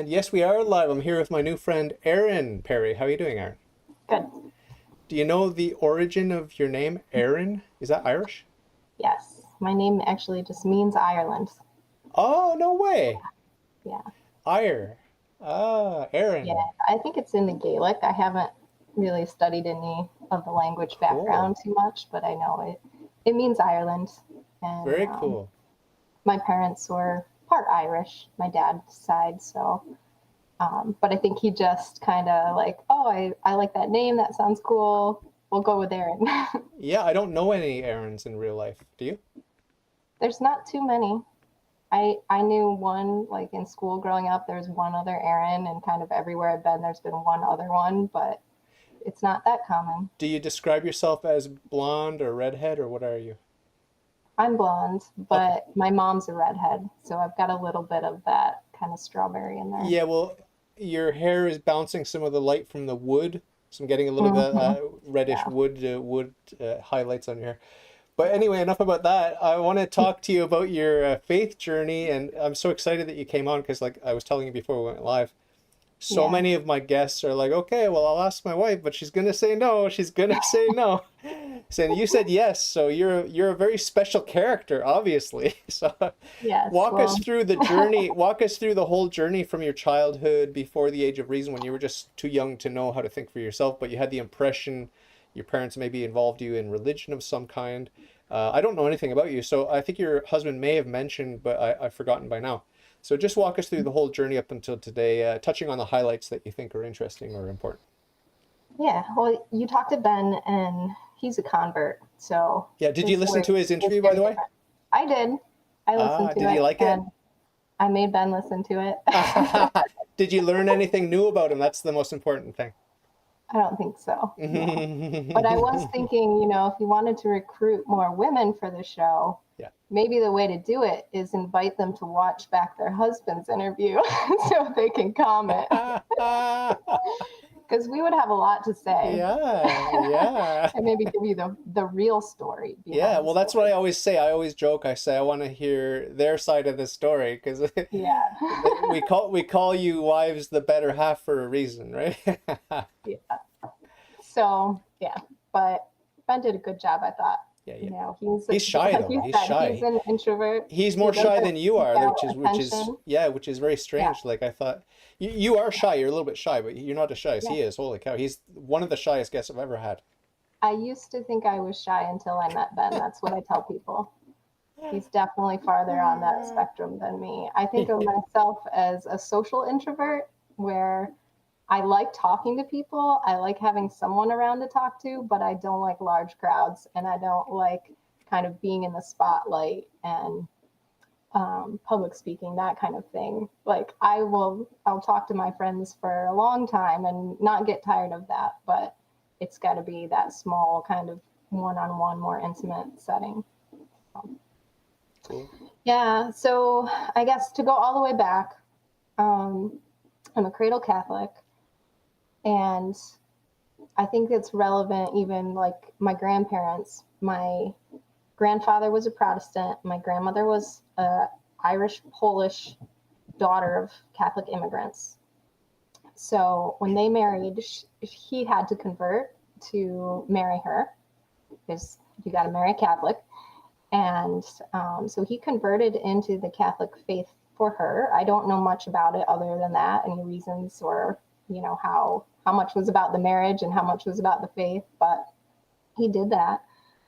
And yes, we are live. I'm here with my new friend, Erin Perry. How are you doing, Erin? Good. Do you know the origin of your name, Erin? Is that Irish? Yes. My name actually just means Ireland. Oh, no way. Yeah. Ire. Ah, Yeah. Erin. I think it's in the Gaelic. I haven't really studied any of the language Cool. background too much, but I know it means Ireland. And Very cool. my parents were part Irish, my dad's side. So, but I think he just kind of like, oh, I like that name. That sounds cool. We'll go with Erin. Yeah, I don't know any Erins in real life. Do you? There's not too many. I knew one like in school growing up. There's one other Erin, and kind of everywhere I've been, there's been one other one, but it's not that common. Do you describe yourself as blonde or redhead or what are you? I'm blonde, Okay. but my mom's a redhead, so I've got a little bit of that kind of strawberry in there. Yeah, well, your hair is bouncing some of the light from the wood, so I'm getting a little bit Hmm. reddish Yeah, wood highlights on your hair. But anyway, enough about that. I want to talk to you about your faith journey, and I'm so excited that you came on because, like I was telling you before we went live, so yeah, many of my guests are like, "Okay, well, I'll ask my wife, but she's gonna say no. She's gonna say no." Saying you said yes, so you're a very special character, obviously. So yes. walk us Well, through the journey. Walk us through the whole journey from your childhood before the age of reason, when you were just too young to know how to think for yourself, but you had the impression your parents maybe involved you in religion of some kind. I don't know anything about you, so I think your husband may have mentioned, but I've forgotten by now. So just walk us through the whole journey up until today, touching on the highlights that you think are interesting or important. yeah. Well, you talked to Ben, and he's a convert, so Yeah, did you his listen story to his is interview, by very the way? different. I did. I listened to Did you it, like it? and I made Ben listen to it. Did you learn anything new about him? That's the most important thing. I don't think so. No. But I was thinking, if you wanted to recruit more women for the show, Yeah. maybe the way to do it is invite them to watch back their husband's interview so they can comment. Because we would have a lot to say Yeah, yeah. and maybe give you the real story Yeah, behind the well, that's what story. I always say. I always joke. I say I want to hear their side of the story because Yeah. we call you wives the better half for a reason, right? Yeah. So, yeah. But Ben did a good job, I thought. Yeah, yeah. He's, He's shy like though. you He's said, he's shy. an introvert. He's He more shy doesn't than you seek are, out which is attention. yeah, which is very Yeah. strange. Like I thought, you are shy. You're a little bit shy, but you're not as shy as Yeah. he is. Holy cow, he's one of the shyest guests I've ever had. I used to think I was shy until I met Ben. That's what I tell people. He's definitely farther on that spectrum than me. I think of myself as a social introvert where I like talking to people. I like having someone around to talk to, but I don't like large crowds and I don't like kind of being in the spotlight and public speaking, that kind of thing. Like I'll talk to my friends for a long time and not get tired of that, but it's got to be that small kind of one-on-one, more intimate setting. Cool. Yeah, so I guess to go all the way back, um, I'm a cradle Catholic, and I think it's relevant even like my grandparents. My grandfather was a Protestant, my grandmother was a Irish Polish daughter of Catholic immigrants. So when they married, he had to convert to marry her because you got to marry a Catholic. And so he converted into the Catholic faith for her. I don't know much about it other than that, any reasons or how much was about the marriage and how much was about the faith, but he did that.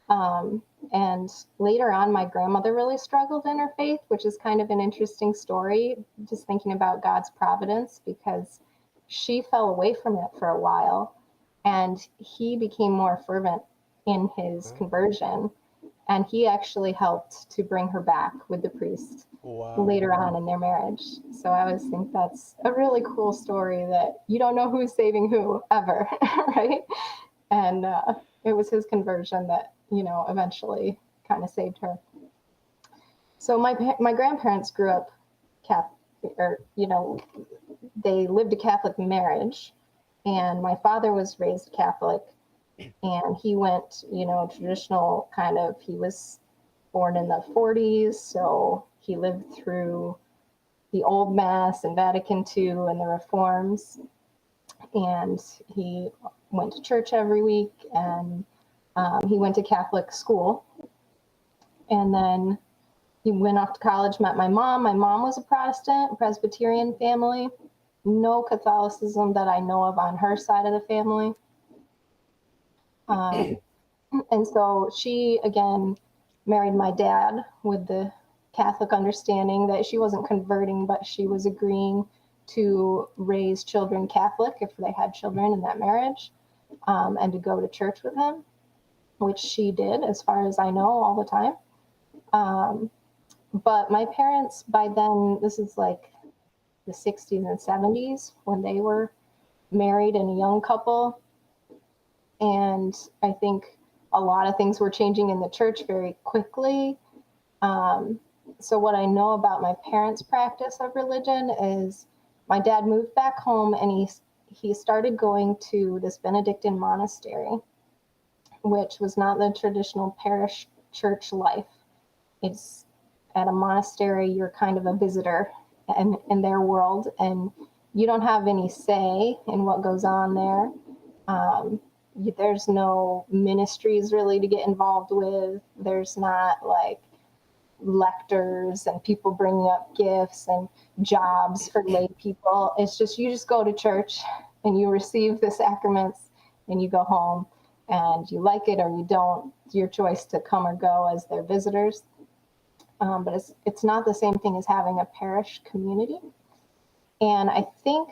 And later on, my grandmother really struggled in her faith, which is kind of an interesting story, just thinking about God's providence, because she fell away from it for a while and he became more fervent in his conversion. And he actually helped to bring her back with the priest Wow. later on in their marriage. So I always think that's a really cool story that you don't know who's saving who ever, right? And it was his conversion that eventually kind of saved her. So my grandparents grew up Catholic, or they lived a Catholic marriage, and my father was raised Catholic, and he went traditional kind of. He was born in the 40s, so he lived through the Old Mass and Vatican II and the reforms. And he went to church every week, and he went to Catholic school. And then he went off to college, met my mom. My mom was a Protestant, Presbyterian family. No Catholicism that I know of on her side of the family. And so she, again, married my dad with the Catholic understanding that she wasn't converting, but she was agreeing to raise children Catholic if they had children in that marriage, and to go to church with him, which she did, as far as I know, all the time. But my parents, by then, this is like the 60s and 70s when they were married and a young couple. And I think a lot of things were changing in the church very quickly. So what I know about my parents' practice of religion is my dad moved back home, and he started going to this Benedictine monastery, which was not the traditional parish church life. It's at a monastery, you're kind of a visitor in their world, and you don't have any say in what goes on there. There's no ministries really to get involved with. There's not like lectors and people bringing up gifts and jobs for lay people. It's just, you just go to church and you receive the sacraments and you go home, and you like it or you don't. It's your choice to come or go as their visitors. But it's not the same thing as having a parish community. And I think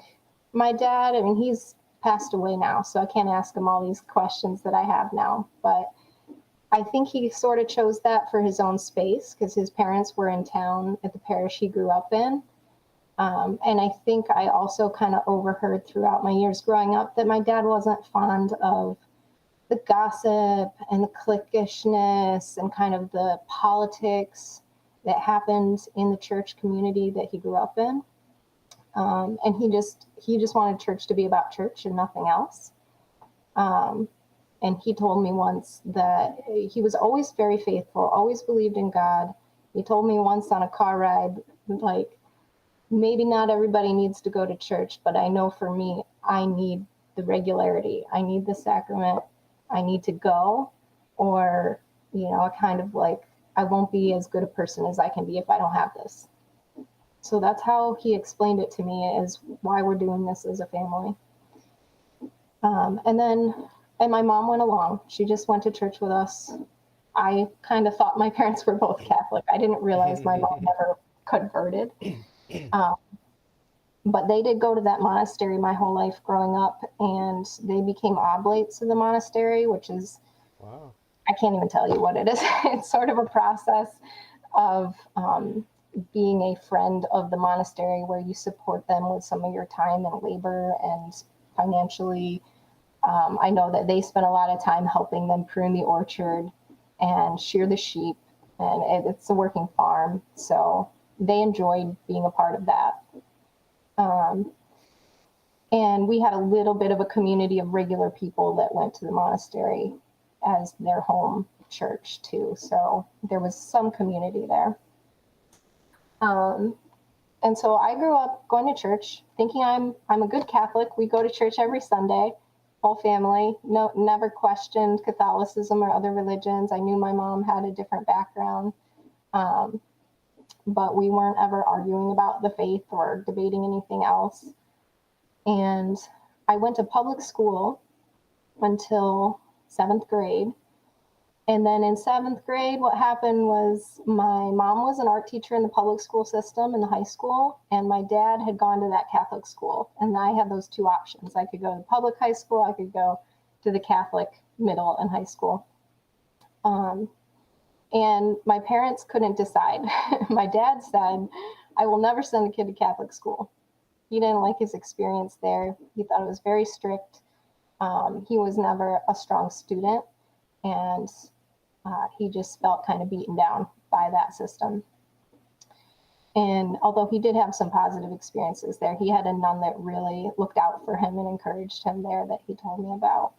my dad, I mean, he's passed away now, so I can't ask him all these questions that I have now, but I think he sort of chose that for his own space because his parents were in town at the parish he grew up in. And I think I also kind of overheard throughout my years growing up that my dad wasn't fond of the gossip and the cliquishness and kind of the politics that happened in the church community that he grew up in. And he just wanted church to be about church and nothing else. And he told me once that he was always very faithful, always believed in God. He told me once on a car ride, like, maybe not everybody needs to go to church, but I know for me, I need the regularity. I need the sacrament. I need to go, or, kind of like, I won't be as good a person as I can be if I don't have this. So that's how he explained it to me, as why we're doing this as a family. And my mom went along. She just went to church with us. I kind of thought my parents were both Catholic. I didn't realize my mom never converted. But they did go to that monastery my whole life growing up, and they became oblates of the monastery, which is, Wow. I can't even tell you what it is. It's sort of a process of being a friend of the monastery where you support them with some of your time and labor and financially. I know that they spent a lot of time helping them prune the orchard and shear the sheep, and it's a working farm. So they enjoyed being a part of that. And we had a little bit of a community of regular people that went to the monastery as their home church too. So there was some community there. And so I grew up going to church, thinking I'm a good Catholic. We go to church every Sunday, whole family. No, never questioned Catholicism or other religions. I knew my mom had a different background, but we weren't ever arguing about the faith or debating anything else. And I went to public school until 7th grade. And then in 7th grade, what happened was my mom was an art teacher in the public school system in the high school, and my dad had gone to that Catholic school. And I had those two options. I could go to the public high school, I could go to the Catholic middle and high school. And my parents couldn't decide. My dad said, I will never send a kid to Catholic school. He didn't like his experience there. He thought it was very strict. He was never a strong student, and he just felt kind of beaten down by that system. And although he did have some positive experiences there, he had a nun that really looked out for him and encouraged him there that he told me about.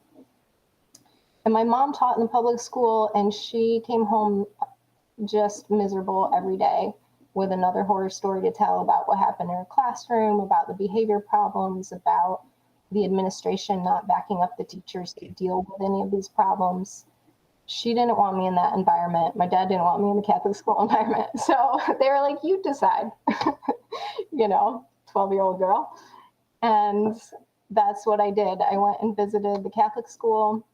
And my mom taught in the public school, and she came home just miserable every day. with another horror story to tell about what happened in her classroom, about the behavior problems, about the administration not backing up the teachers to deal with any of these problems. She didn't want me in that environment. My dad didn't want me in the Catholic school environment. So they were like, you decide, 12-year-old girl. And that's what I did. I went and visited the Catholic school,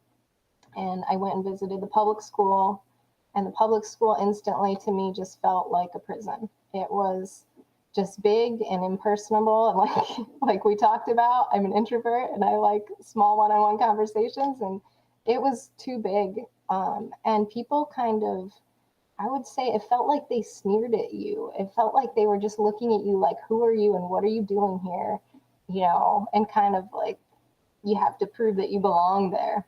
and I went and visited the public school. And the public school instantly to me just felt like a prison. It was just big and impersonable. And like we talked about, I'm an introvert and I like small one-on-one conversations, and it was too big. And people kind of, I would say it felt like they sneered at you. It felt like they were just looking at you like, who are you and what are you doing here? And kind of like you have to prove that you belong there.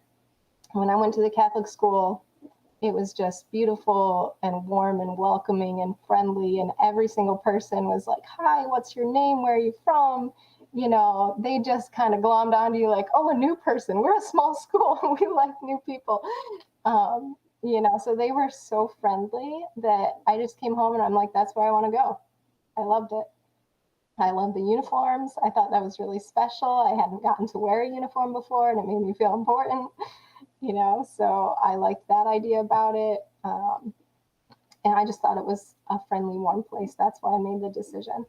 When I went to the Catholic school, it was just beautiful and warm and welcoming and friendly. And every single person was like, hi, what's your name? Where are you from? They just kind of glommed onto you like, oh, a new person. We're a small school. We like new people. So they were so friendly that I just came home and I'm like, that's where I want to go. I loved it. I loved the uniforms. I thought that was really special. I hadn't gotten to wear a uniform before and it made me feel important. So I liked that idea about it. And I just thought it was a friendly, warm place. That's why I made the decision.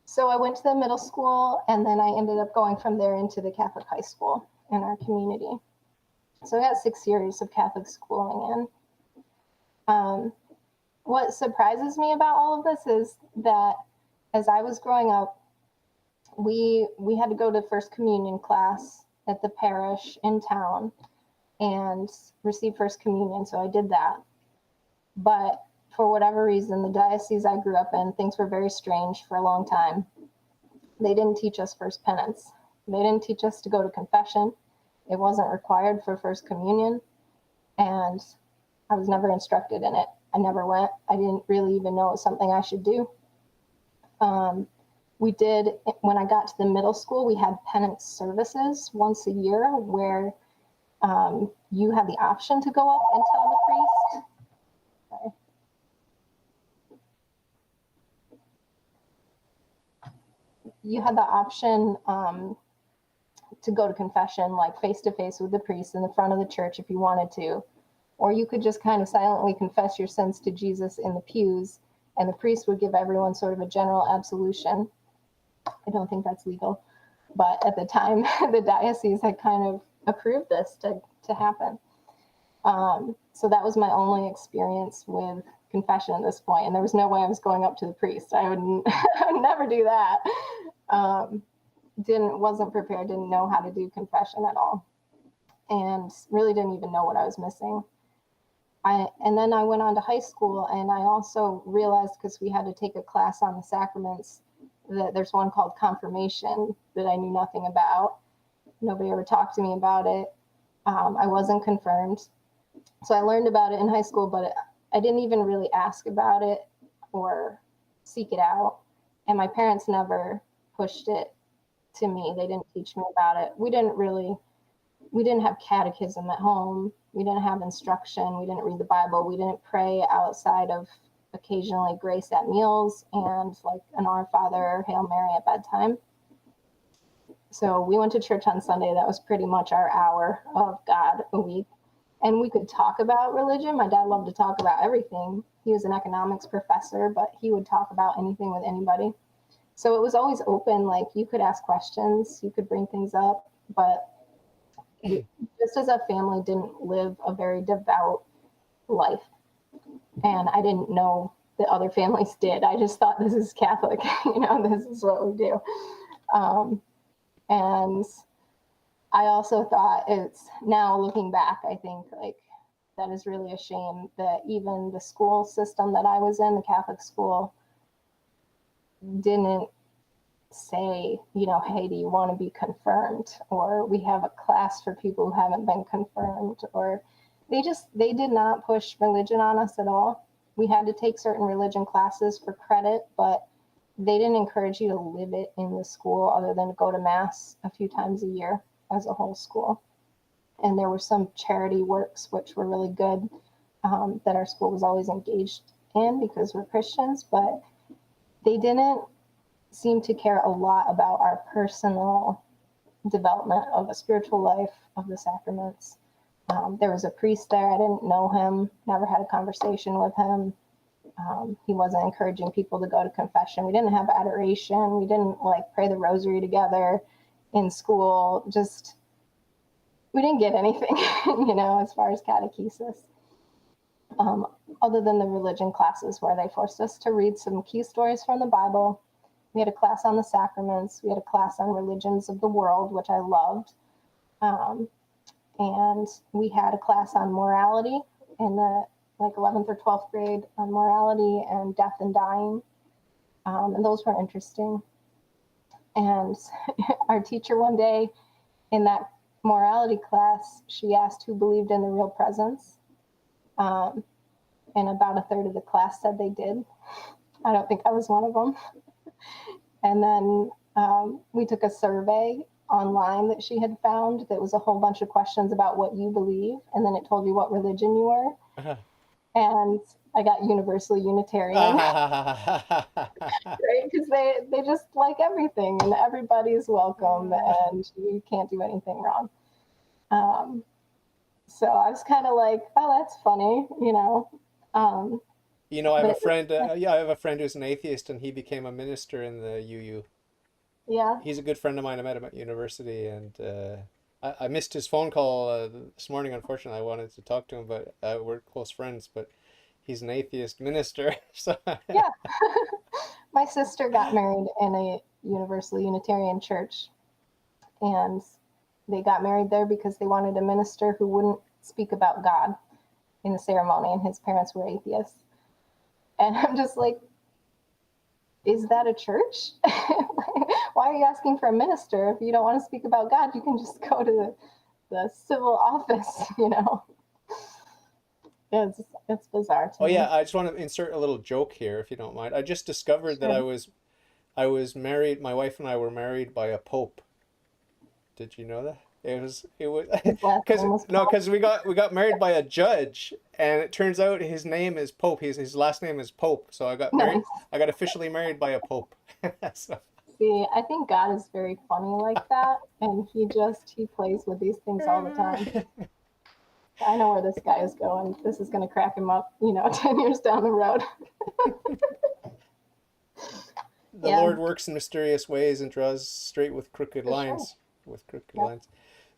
So I went to the middle school, and then I ended up going from there into the Catholic high school in our community. So I got 6 years of Catholic schooling in. What surprises me about all of this is that as I was growing up, we had to go to First Communion class at the parish in town and receive First Communion. So I did that. But for whatever reason, the diocese I grew up in, things were very strange for a long time. They didn't teach us First Penance. They didn't teach us to go to confession. It wasn't required for First Communion. And I was never instructed in it. I never went. I didn't really even know it was something I should do. We did, when I got to the middle school, we had penance services once a year where you had the option to go up and tell the priest. Sorry. You had the option to go to confession, like face to face with the priest in the front of the church if you wanted to, or you could just kind of silently confess your sins to Jesus in the pews, and the priest would give everyone sort of a general absolution. I don't think that's legal, but at the time, the diocese had kind of approved this to happen. So that was my only experience with confession at this point, and there was no way I was going up to the priest. I would never do that. Wasn't prepared, didn't know how to do confession at all, and really didn't even know what I was missing. And then I went on to high school, and I also realized, because we had to take a class on the sacraments, that there's one called confirmation that I knew nothing about. Nobody ever talked to me about it. I wasn't confirmed. So I learned about it in high school, but I didn't even really ask about it or seek it out. And my parents never pushed it to me. They didn't teach me about it. We didn't have catechism at home. We didn't have instruction. We didn't read the Bible. We didn't pray outside of occasionally grace at meals and like an Our Father or Hail Mary at bedtime. So we went to church on Sunday. That was pretty much our hour of God a week. And we could talk about religion. My dad loved to talk about everything. He was an economics professor, but he would talk about anything with anybody. So it was always open. Like, you could ask questions, you could bring things up, but we, just as a family, didn't live a very devout life. And I didn't know that other families did. I just thought, this is Catholic, this is what we do. And I also thought, it's now looking back, I think like that is really a shame that even the school system that I was in, the Catholic school, didn't say, hey, do you want to be confirmed? Or we have a class for people who haven't been confirmed. Or they did not push religion on us at all. We had to take certain religion classes for credit, but they didn't encourage you to live it in the school other than to go to mass a few times a year as a whole school. And there were some charity works which were really good that our school was always engaged in because we're Christians, but they didn't seem to care a lot about our personal development of a spiritual life, of the sacraments. There was a priest there. I didn't know him, never had a conversation with him. He wasn't encouraging people to go to confession. We didn't have adoration. We didn't like pray the rosary together in school. Just, we didn't get anything, as far as catechesis. Other than the religion classes where they forced us to read some key stories from the Bible. We had a class on the sacraments. We had a class on religions of the world, which I loved. And we had a class on morality in the 11th or 12th grade on morality and death and dying. And those were interesting. And our teacher one day in that morality class, she asked who believed in the real presence. And about a third of the class said they did. I don't think I was one of them. And then we took a survey online that she had found that was a whole bunch of questions about what you believe, and then it told you what religion you were. Uh-huh. And I got universally Unitarian, right? Because they just like everything, and everybody's welcome, and you can't do anything wrong. So I was kind of like, oh, that's funny, I have a friend. I have a friend who's an atheist, and he became a minister in the UU. Yeah. He's a good friend of mine. I met him at university, and I missed his phone call this morning. Unfortunately, I wanted to talk to him, but we're close friends. But he's an atheist minister, so Yeah. My sister got married in a Universal Unitarian church, and they got married there because they wanted a minister who wouldn't speak about God in the ceremony, and his parents were atheists. And I'm just like, is that a church? Why are you asking for a minister? If you don't want to speak about God, you can just go to the civil office, It's bizarre to me. Oh yeah, I just want to insert a little joke here, if you don't mind. I just discovered that I was married. My wife and I were married by a pope. Did you know that? It was because we got married by a judge, and it turns out his name is Pope. His last name is Pope. So I got married. Nice. I got officially married by a pope. So. See, I think God is very funny like that, and he plays with these things all the time. I know where this guy is going. This is going to crack him up, 10 years down the road. The Lord works in mysterious ways and draws straight with crooked lines. Sure. With crooked lines.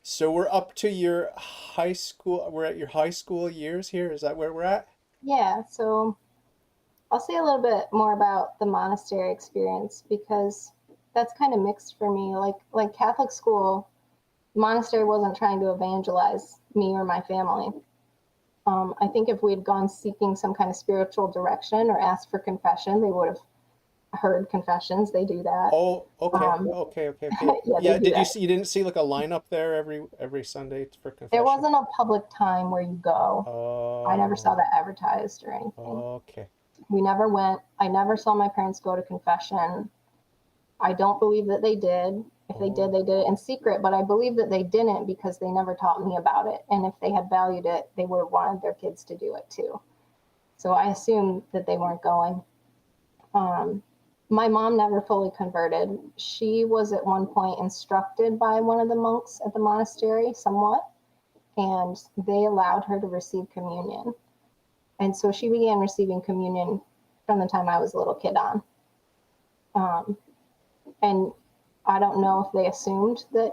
So we're up to your high school. We're at your high school years here. Is that where we're at? Yeah. So I'll say a little bit more about the monastery experience because that's kind of mixed for me. Like Catholic school, monastery wasn't trying to evangelize me or my family. I think if we had gone seeking some kind of spiritual direction or asked for confession, they would have heard confessions. They do that. Oh, okay. Yeah. You didn't see like a lineup there every Sunday for confession? There wasn't a public time where you go. Oh. I never saw that advertised or anything. Okay. We never went. I never saw my parents go to confession. I don't believe that they did. If they did it in secret, but I believe that they didn't because they never taught me about it. And if they had valued it, they would have wanted their kids to do it too. So I assumed that they weren't going. My mom never fully converted. She was at one point instructed by one of the monks at the monastery somewhat, and they allowed her to receive communion. And so she began receiving communion from the time I was a little kid on. And I don't know if they assumed that,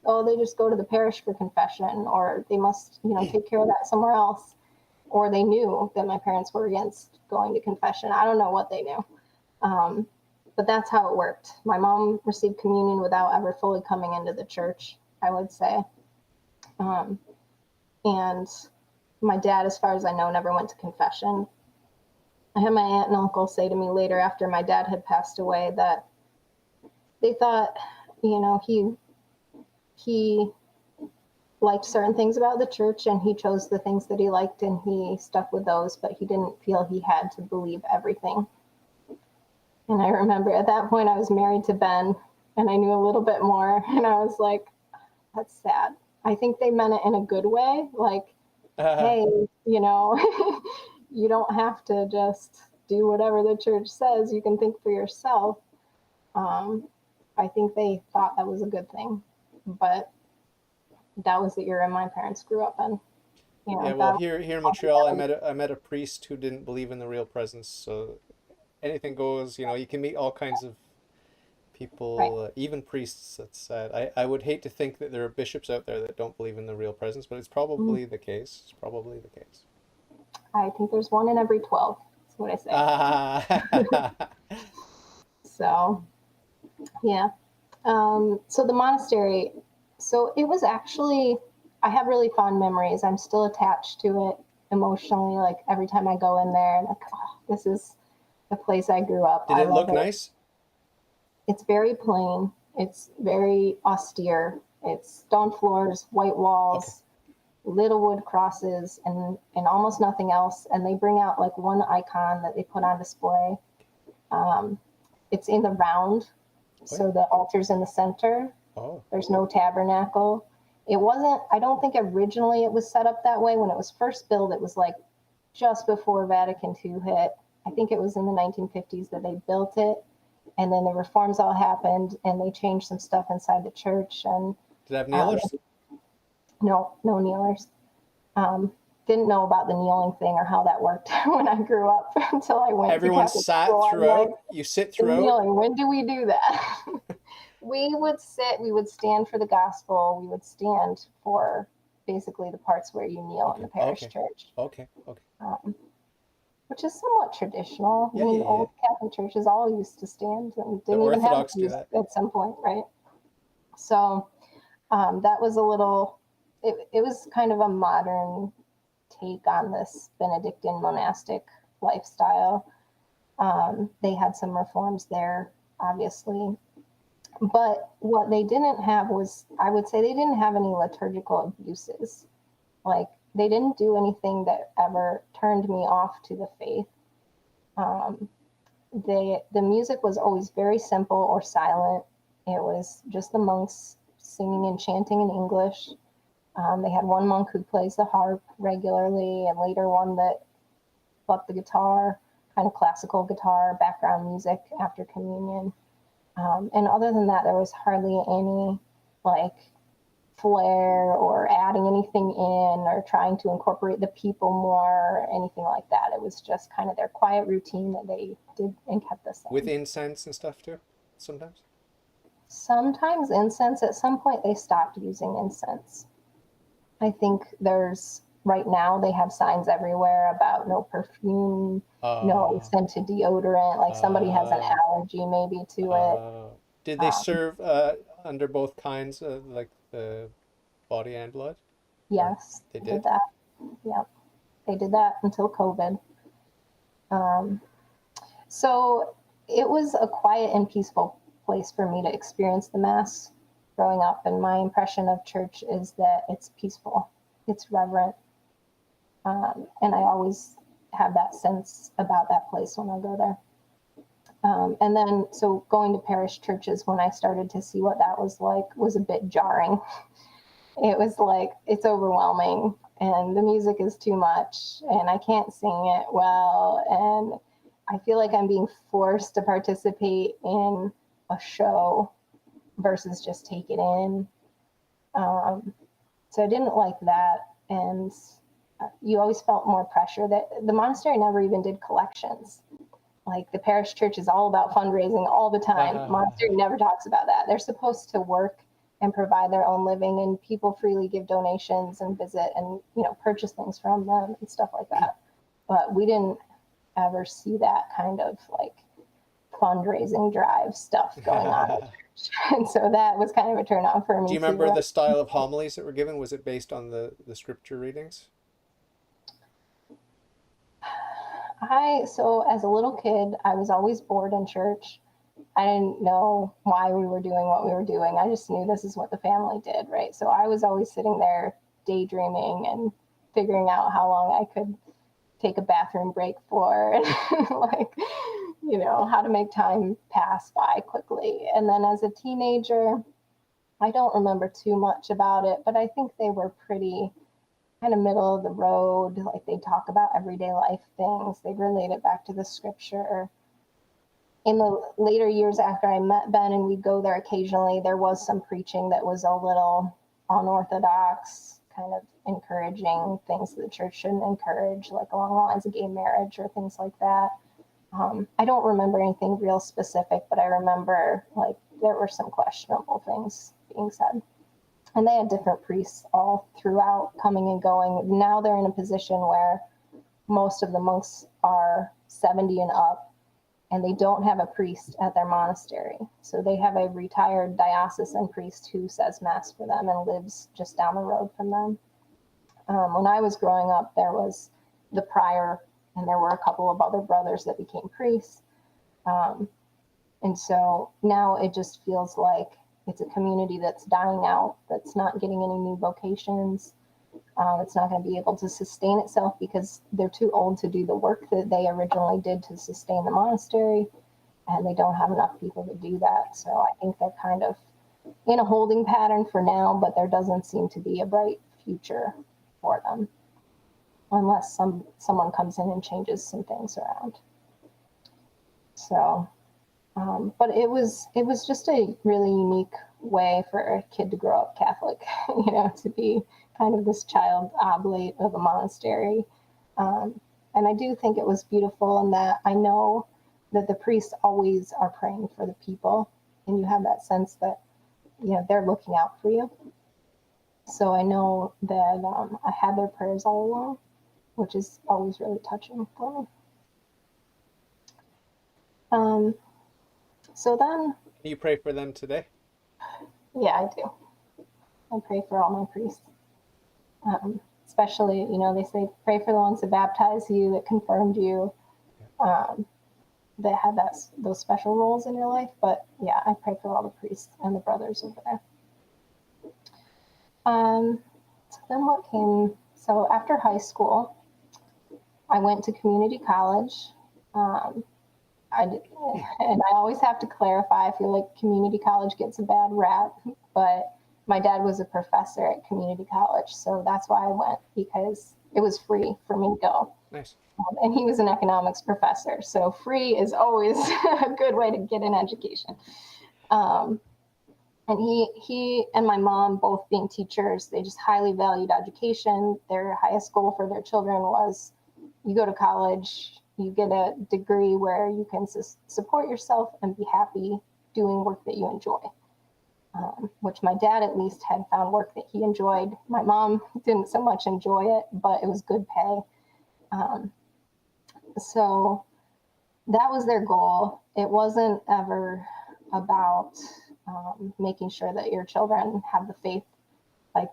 they just go to the parish for confession, or they must, take care of that somewhere else, or they knew that my parents were against going to confession. I don't know what they knew. But that's how it worked. My mom received communion without ever fully coming into the church, I would say. And my dad, as far as I know, never went to confession. I had my aunt and uncle say to me later after my dad had passed away that they thought, he liked certain things about the church and he chose the things that he liked and he stuck with those, but he didn't feel he had to believe everything. And I remember at that point I was married to Ben and I knew a little bit more and I was like, that's sad. I think they meant it in a good way. Like, hey, you don't have to just do whatever the church says. You can think for yourself. Um, I think they thought that was a good thing, but that was the era my parents grew up in. You Yeah, know, well, that here in Montreal, I met a priest who didn't believe in the real presence, so anything goes. You know, you can meet all kinds of right. people, even priests. That's sad. I would hate to think that there are bishops out there that don't believe in the real presence, but it's Mm, probably the case. It's probably the case. I think there's one in every 12. That's what I say. Ah, So, yeah. So the monastery, so it was actually, I have really fond memories. I'm still attached to it emotionally. Like every time I go in there, I'm like, oh, this is the place I grew up. did I it love look it. nice? It's very plain. It's very austere. It's stone floors, white Okay. walls, little wood crosses, and almost nothing else. And they bring out like one icon that they put on display. Um, it's in the round, Oh yeah. so the altar's in the center. Oh. There's no tabernacle. It wasn't, I don't think originally it was set up that way. When it was first built, it was like just before Vatican II hit. I think it was in the 1950s that they built it. And then the reforms all happened and they changed some stuff inside the church. And Did it have um, kneelers? no kneelers. Um, didn't know about the kneeling thing or how that worked when I grew up until I went to Everyone Catholic sat school. I'm like, throughout. You sit the throughout. kneeling, when do we do that? We would sit, we would stand for the gospel, we would stand for basically the parts where you kneel in Okay. the parish Okay. church, Okay. Okay. um, which is somewhat traditional. I Yeah. Yeah. mean, Yeah. old Catholic churches all used to stand and The didn't even have Orthodox do pews that. at some point, right? So that was a little, it was kind of a modern take on this Benedictine monastic lifestyle. They had some reforms there, obviously. But what they didn't have was, I would say, they didn't have any liturgical abuses. Like, they didn't do anything that ever turned me off to the faith. Um, the music was always very simple or silent. It was just the monks singing and chanting in English. They had one monk who plays the harp regularly, and later one that plucked the guitar, kind of classical guitar, background music after communion. And other than that, there was hardly any like flair or adding anything in or trying to incorporate the people more or anything like that. It was just kind of their quiet routine that they did and kept the With same. incense and stuff too. Sometimes. Sometimes incense, at some point, they stopped using incense. I think there's right now they have signs everywhere about no perfume, no Uh, scented deodorant. Like somebody has an uh, allergy maybe to it. uh, did they Um, serve under both kinds, like the body and blood? Or yes, they they did did? that. Yep, they did that until COVID. Um, so it was a quiet and peaceful place for me to experience the Mass growing up. And my impression of church is that it's peaceful, it's reverent. And I always have that sense about that place when I go there. And then, so going to parish churches when I started to see what that was like was a bit jarring. It was like, it's overwhelming and the music is too much and I can't sing it well. And I feel like I'm being forced to participate in a show versus just take it in. Um, so I didn't like that. And you always felt more pressure that the monastery never even did collections. Like the parish church is all about fundraising all the time. Monastery never talks about that. They're supposed to work and provide their own living, and people freely give donations and visit and purchase things from them and stuff like that. But we didn't ever see that kind of like fundraising drive stuff going on at church. And so that was kind of a turn on for Do me you remember too. the style of homilies that were given? Was it based on the scripture readings? So as a little kid, I was always bored in church. I didn't know why we were doing what we were doing. I just knew this is what the family did, right? So I was always sitting there daydreaming and figuring out how long I could take a bathroom break for and like, how to make time pass by quickly. And then as a teenager, I don't remember too much about it, but I think they were pretty kind of middle of the road. Like they talk about everyday life things. They'd relate it back to the scripture. In the later years after I met Ben and we'd go there occasionally, there was some preaching that was a little unorthodox, kind of encouraging things that the church shouldn't encourage, like along the lines of gay marriage or things like that. I don't remember anything real specific, but I remember like there were some questionable things being said. And they had different priests all throughout coming and going. Now they're in a position where most of the monks are 70 and up, and they don't have a priest at their monastery. So they have a retired diocesan priest who says mass for them and lives just down the road from them. When I was growing up, there was the prior, and there were a couple of other brothers that became priests. And so now it just feels like it's a community that's dying out, that's not getting any new vocations. It's not going to be able to sustain itself because they're too old to do the work that they originally did to sustain the monastery, and they don't have enough people to do that. So I think they're kind of in a holding pattern for now, but there doesn't seem to be a bright future for them unless someone comes in and changes some things around. So, but it was just a really unique way for a kid to grow up Catholic, to be kind of this child oblate of a monastery. And I do think it was beautiful in that I know that the priests always are praying for the people, and you have that sense that, they're looking out for you. So I know that I had their prayers all along, which is always really touching for me. So then... Can you pray for them today? Yeah, I do. I pray for all my priests. Especially, they say pray for the ones that baptized you, that confirmed you, that had those special roles in your life. But yeah, I pray for all the priests and the brothers over there. So then what came? So after high school, I went to community college. And I always have to clarify, I feel like community college gets a bad rap, but my dad was a professor at community college, so that's why I went, because it was free for me to go. Nice. And he was an economics professor, so free is always a good way to get an education. And he and my mom, both being teachers, they just highly valued education. Their highest goal for their children was, you go to college, you get a degree where you can support yourself and be happy doing work that you enjoy. Which my dad at least had found work that he enjoyed. My mom didn't so much enjoy it, but it was good pay. So that was their goal. It wasn't ever about making sure that your children have the faith, like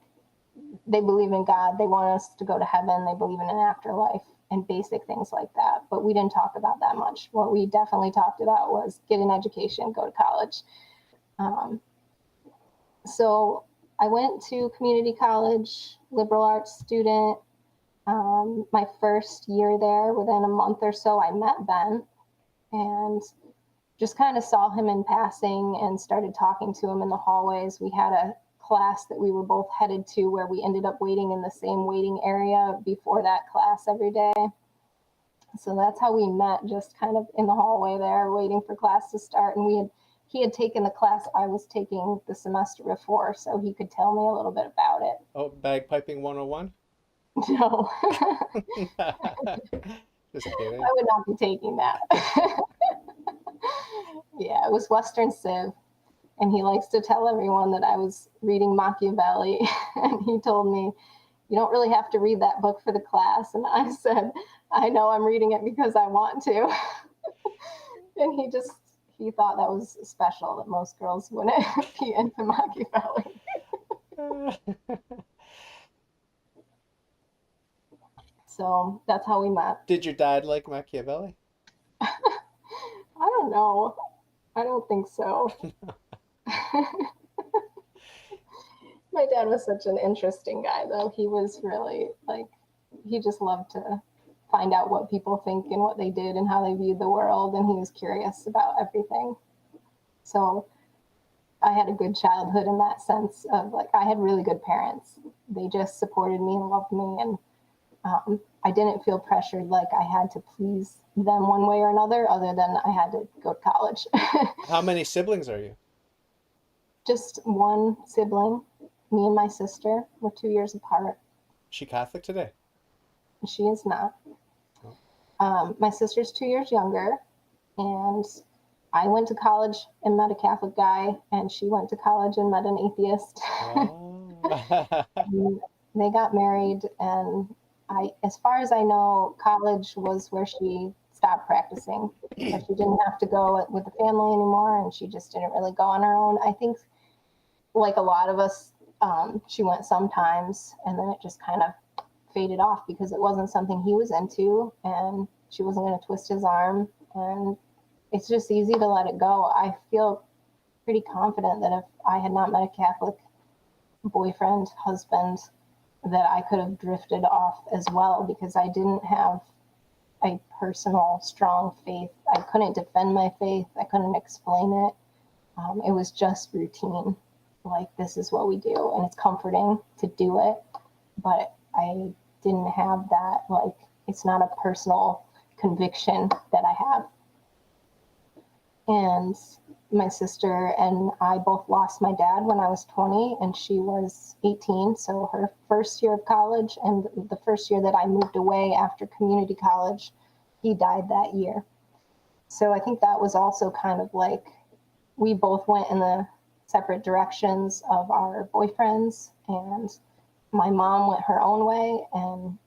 they believe in God, they want us to go to heaven, they believe in an afterlife and basic things like that. But we didn't talk about that much. What we definitely talked about was get an education, go to college. So I went to community college, liberal arts student. My first year there, within a month or so, I met Ben and just kind of saw him in passing and started talking to him in the hallways. We had a class that we were both headed to where we ended up waiting in the same waiting area before that class every day. So that's how we met, just kind of in the hallway there, waiting for class to start. And he had taken the class I was taking the semester before, so he could tell me a little bit about it. Oh, bagpiping 101? No. Just kidding. I would not be taking that. Yeah, it was Western Civ. And he likes to tell everyone that I was reading Machiavelli. And he told me, you don't really have to read that book for the class. And I said, I know, I'm reading it because I want to. And he thought that was special, that most girls wouldn't be into Machiavelli. So that's how we met. Did your dad like Machiavelli? I don't know. I don't think so. My dad was such an interesting guy, though. He was really he just loved to find out what people think and what they did and how they viewed the world, and he was curious about everything. So I had a good childhood in that sense of like, I had really good parents. They just supported me and loved me. And I didn't feel pressured like I had to please them one way or another, other than I had to go to college. How many siblings are you? Just one sibling. Me and my sister were 2 years apart. Is she Catholic today? She is not. Oh. My sister's 2 years younger, and I went to college and met a Catholic guy, and she went to college and met an atheist. Oh. And they got married, and as far as I know, college was where she stopped practicing because she didn't have to go with the family anymore, and she just didn't really go on her own. I think, like a lot of us, she went sometimes, and then it just kind of faded off because it wasn't something he was into, and she wasn't going to twist his arm, and it's just easy to let it go. I feel pretty confident that if I had not met a Catholic boyfriend, husband, that I could have drifted off as well because I didn't have a personal, strong faith. I couldn't defend my faith. I couldn't explain it. It was just routine. Like, this is what we do, and it's comforting to do it. But I didn't have that, like, it's not a personal conviction that I have. And my sister and I both lost my dad when I was 20 and she was 18. So her first year of college and the first year that I moved away after community college, he died that year. So I think that was also kind of like we both went in the separate directions of our boyfriends, and my mom went her own way and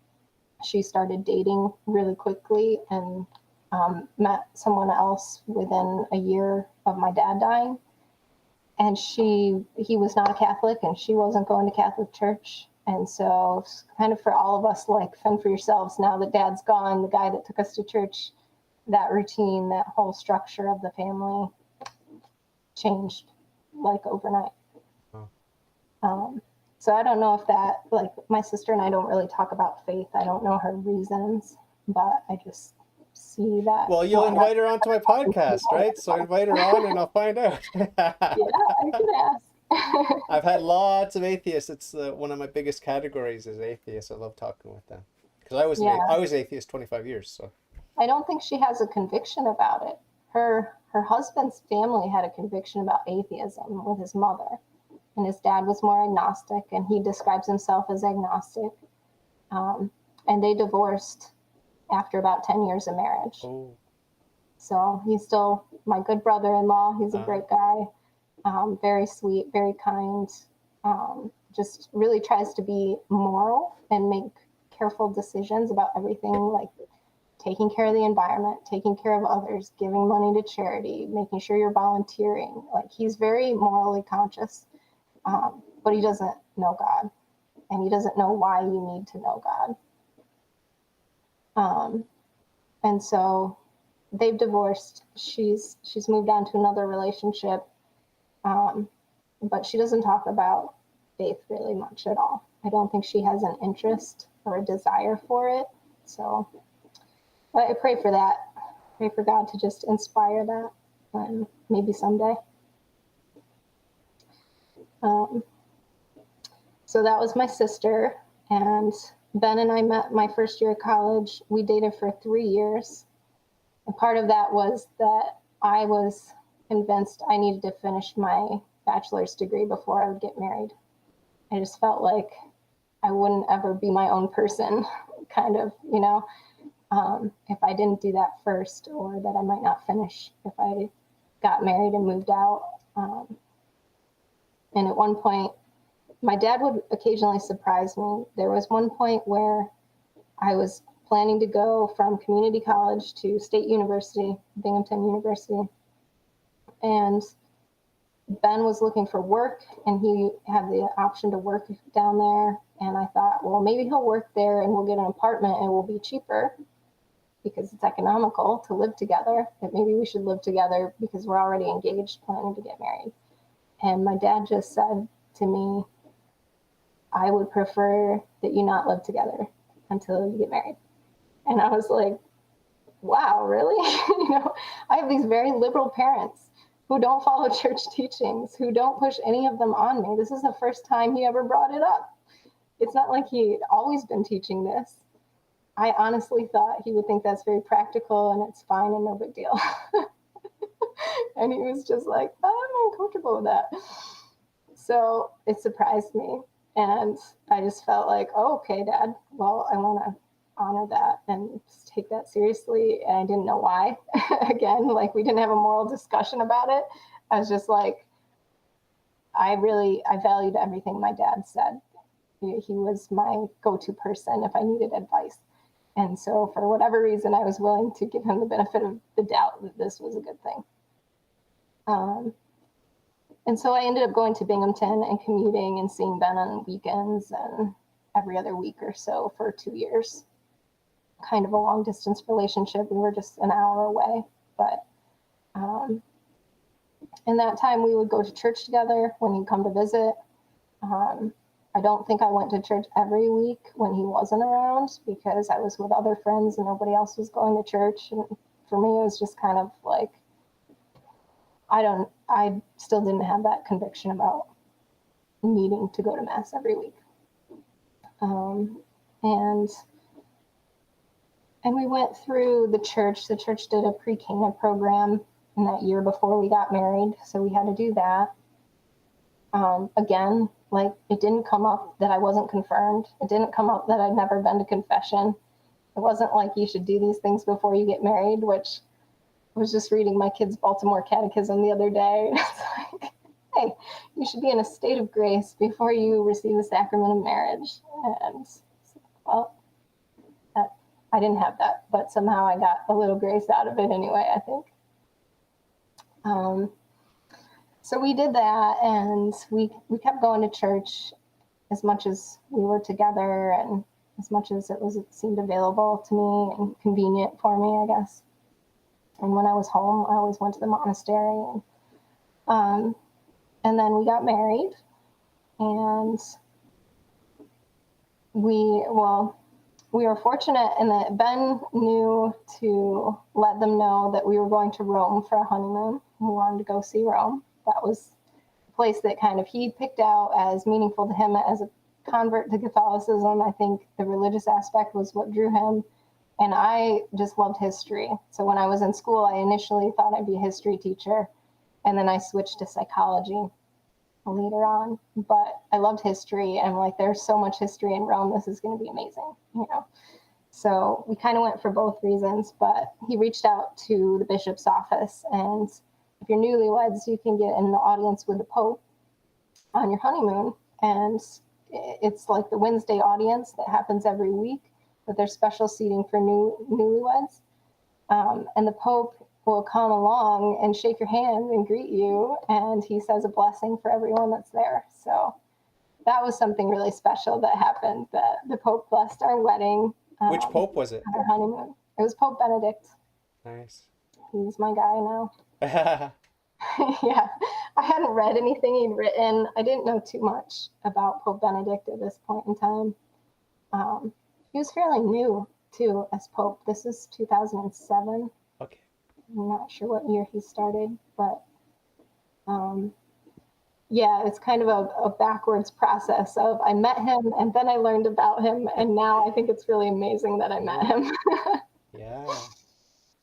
she started dating really quickly and met someone else within a year of my dad dying. And he was not a Catholic and she wasn't going to Catholic church. And so it's kind of for all of us, like, fend for yourselves. Now that dad's gone, the guy that took us to church, that routine, that whole structure of the family changed like overnight. Oh. So I don't know if that, like, my sister and I don't really talk about faith. I don't know her reasons, but I just see that. Well, you'll invite her onto my podcast, right? So invite her on and I'll find out. Yeah, I could ask. I've had lots of atheists. It's one of my biggest categories is atheists. I love talking with them because I was atheist 25 years. So I don't think she has a conviction about it. Her husband's family had a conviction about atheism with his mother, and his dad was more agnostic, and he describes himself as agnostic. And they divorced after about 10 years of marriage. oh, So he's still my good brother-in-law. He's a great guy, very sweet, very kind, just really tries to be moral and make careful decisions about everything, like taking care of the environment, taking care of others, giving money to charity, making sure you're volunteering. Like, he's very morally conscious, but he doesn't know God, and he doesn't know why you need to know God. And so they've divorced. She's moved on to another relationship, but she doesn't talk about faith really much at all. I don't think she has an interest or a desire for it. So I pray for that. Pray for God to just inspire that, and maybe someday. So that was my sister, and Ben and I met my first year of college. We dated for 3 years. And part of that was that I was convinced I needed to finish my bachelor's degree before I would get married. I just felt like I wouldn't ever be my own person, kind of, if I didn't do that first, or that I might not finish if I got married and moved out. And at one point, my dad would occasionally surprise me. There was one point where I was planning to go from community college to State University, Binghamton University. And Ben was looking for work, and he had the option to work down there. And I thought, well, maybe he'll work there and we'll get an apartment and it will be cheaper because it's economical to live together. That maybe we should live together because we're already engaged, planning to get married. And my dad just said to me, I would prefer that you not live together until you get married. And I was like, wow, really? I have these very liberal parents who don't follow church teachings, who don't push any of them on me. This is the first time he ever brought it up. It's not like he'd always been teaching this. I honestly thought he would think that's very practical and it's fine and no big deal. And he was just like, oh, I'm uncomfortable with that. So it surprised me. And I just felt like, oh, okay, Dad, well, I want to honor that and take that seriously. And I didn't know why. Again, like we didn't have a moral discussion about it. I was just like, I valued everything my dad said. He was my go-to person if I needed advice. And so for whatever reason, I was willing to give him the benefit of the doubt that this was a good thing. And so I ended up going to Binghamton and commuting and seeing Ben on weekends and every other week or so for 2 years. Kind of a long distance relationship. We were just an hour away. But in that time, we would go to church together when he'd come to visit. I don't think I went to church every week when he wasn't around because I was with other friends and nobody else was going to church. And for me, it was just kind of like, I still didn't have that conviction about needing to go to Mass every week. And we went through the church. The church did a pre-Cana program in that year before we got married. So we had to do that. Again, like it didn't come up that I wasn't confirmed. It didn't come up that I'd never been to confession. It wasn't like you should do these things before you get married, which I was just reading my kid's Baltimore catechism the other day. It's like, hey, you should be in a state of grace before you receive the sacrament of marriage. And well, I didn't have that, but somehow I got a little grace out of it anyway, I think. So we did that, and we kept going to church as much as we were together and as much as it seemed available to me and convenient for me, I guess. And when I was home, I always went to the monastery. And then we got married, and we were fortunate in that Ben knew to let them know that we were going to Rome for a honeymoon. We wanted to go see Rome. That was a place that kind of he picked out as meaningful to him as a convert to Catholicism. I think the religious aspect was what drew him. And I just loved history. So when I was in school, I initially thought I'd be a history teacher. And then I switched to psychology later on. But I loved history. And like, there's so much history in Rome. This is going to be amazing, you know. So we kind of went for both reasons. But he reached out to the bishop's office. And if you're newlyweds, you can get in the audience with the Pope on your honeymoon. And it's like the Wednesday audience that happens every week. But there's special seating for newlyweds. And the Pope will come along and shake your hand and greet you. And he says a blessing for everyone that's there. So that was something really special that happened, that the Pope blessed our wedding. Which Pope was it? Our honeymoon. It was Pope Benedict. Nice. He's my guy now. Yeah. I hadn't read anything he'd written. I didn't know too much about Pope Benedict at this point in time. He was fairly new, too, as Pope. This is 2007. Okay. I'm not sure what year he started, but yeah, it's kind of a backwards process of I met him and then I learned about him, and now I think it's really amazing that I met him. Yeah.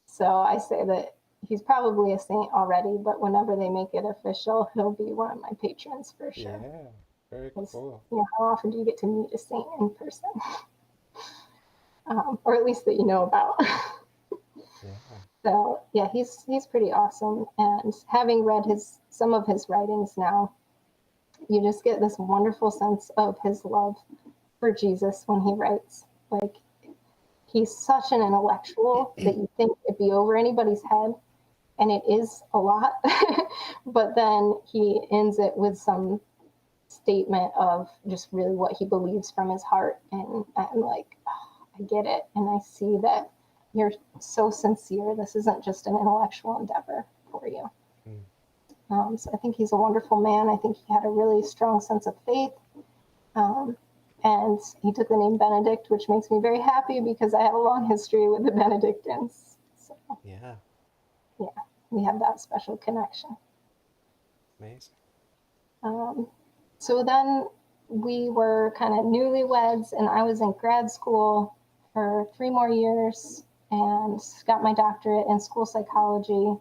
So I say that he's probably a saint already, but whenever they make it official, he'll be one of my patrons for sure. Yeah. Very cool. You know, how often do you get to meet a saint in person? Or at least that you know about. Yeah. So yeah, he's pretty awesome. And having read some of his writings now, you just get this wonderful sense of his love for Jesus when he writes. Like, he's such an intellectual that you think it'd be over anybody's head, and it is a lot. But then he ends it with some statement of just really what he believes from his heart, and I'm like, oh, I get it, and I see that you're so sincere. This isn't just an intellectual endeavor for you. So I think he's a wonderful man. I think he had a really strong sense of faith. And he took the name Benedict, which makes me very happy because I have a long history with the Benedictines. So Yeah. yeah, we have that special connection. Amazing. So then we were kind of newlyweds, and I was in grad school for 3 more years and got my doctorate in school psychology.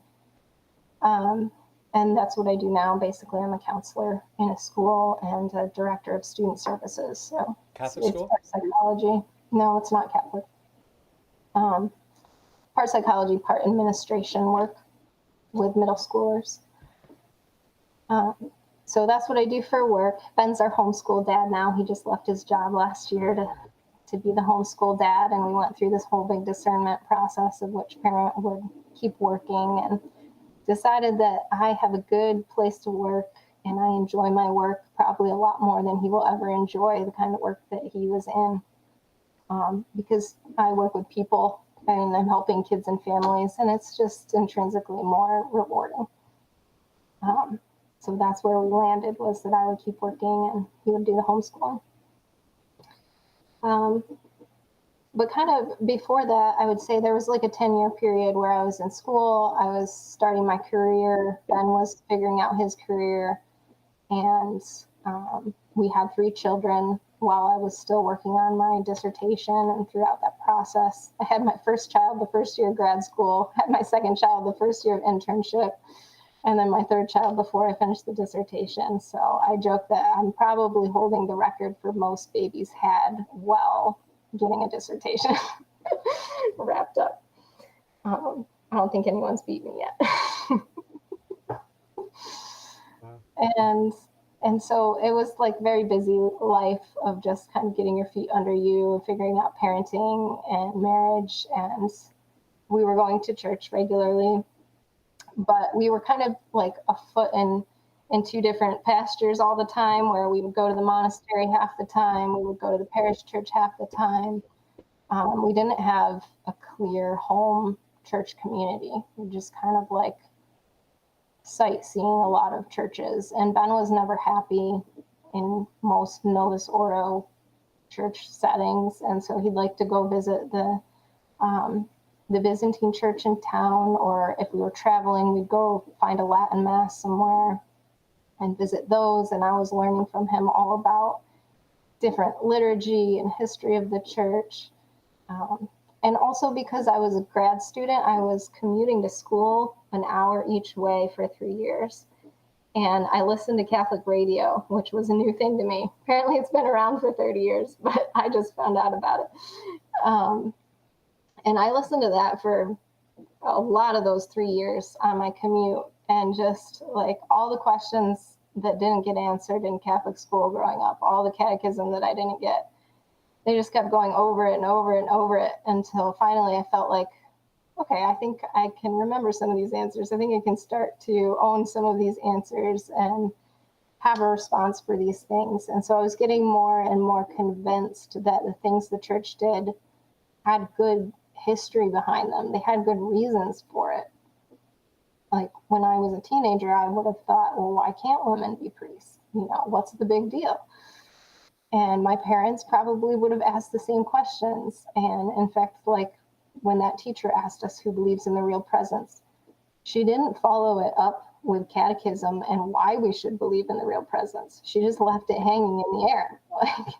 And that's what I do now. Basically, I'm a counselor in a school and a director of student services. So Catholic it's school? part psychology. No, it's not Catholic. Um, Part psychology, part administration work with middle schoolers. Um, so that's what I do for work. Ben's our homeschool dad now. He just left his job last year to be the homeschool dad, and we went through this whole big discernment process of which parent would keep working, and decided that I have a good place to work and I enjoy my work probably a lot more than he will ever enjoy the kind of work that he was in, because I work with people and I'm helping kids and families, and it's just intrinsically more rewarding. Um, so that's where we landed, was that I would keep working and he would do the homeschooling. But kind of before that, I would say there was like a 10-year period where I was in school, I was starting my career, Ben was figuring out his career, and we had 3 children while I was still working on my dissertation. And throughout that process, I had my first child the first year of grad school, had my second child the first year of internship, and then my third child before I finished the dissertation. So I joke that I'm probably holding the record for most babies had while getting a dissertation wrapped up. I don't think anyone's beat me yet. Wow. And so it was like very busy life of just kind of getting your feet under you, figuring out parenting and marriage. And we were going to church regularly, but we were kind of like a foot in 2 different pastures all the time, where we would go to the monastery half the time, we would go to the parish church half the time. We didn't have a clear home church community. We just kind of like sightseeing a lot of churches, and Ben was never happy in most Novus Ordo church settings, and so he'd like to go visit the Byzantine church in town, or if we were traveling, we'd go find a Latin mass somewhere and visit those. And I was learning from him all about different liturgy and history of the church. And also because I was a grad student, I was commuting to school an hour each way for 3 years. And I listened to Catholic radio, which was a new thing to me. Apparently it's been around for 30 years, but I just found out about it. And I listened to that for a lot of those 3 years on my commute, and just like all the questions that didn't get answered in Catholic school growing up, all the catechism that I didn't get, they just kept going over it and over and over it until finally I felt like, okay, I think I can remember some of these answers. I think I can start to own some of these answers and have a response for these things. And so I was getting more and more convinced that the things the church did had good history behind them. They had good reasons for it. Like when I was a teenager, I would have thought, well, why can't women be priests? What's the big deal? And my parents probably would have asked the same questions. And in fact, like when that teacher asked us who believes in the real presence, she didn't follow it up with catechism and why we should believe in the real presence. She just left it hanging in the air. Like,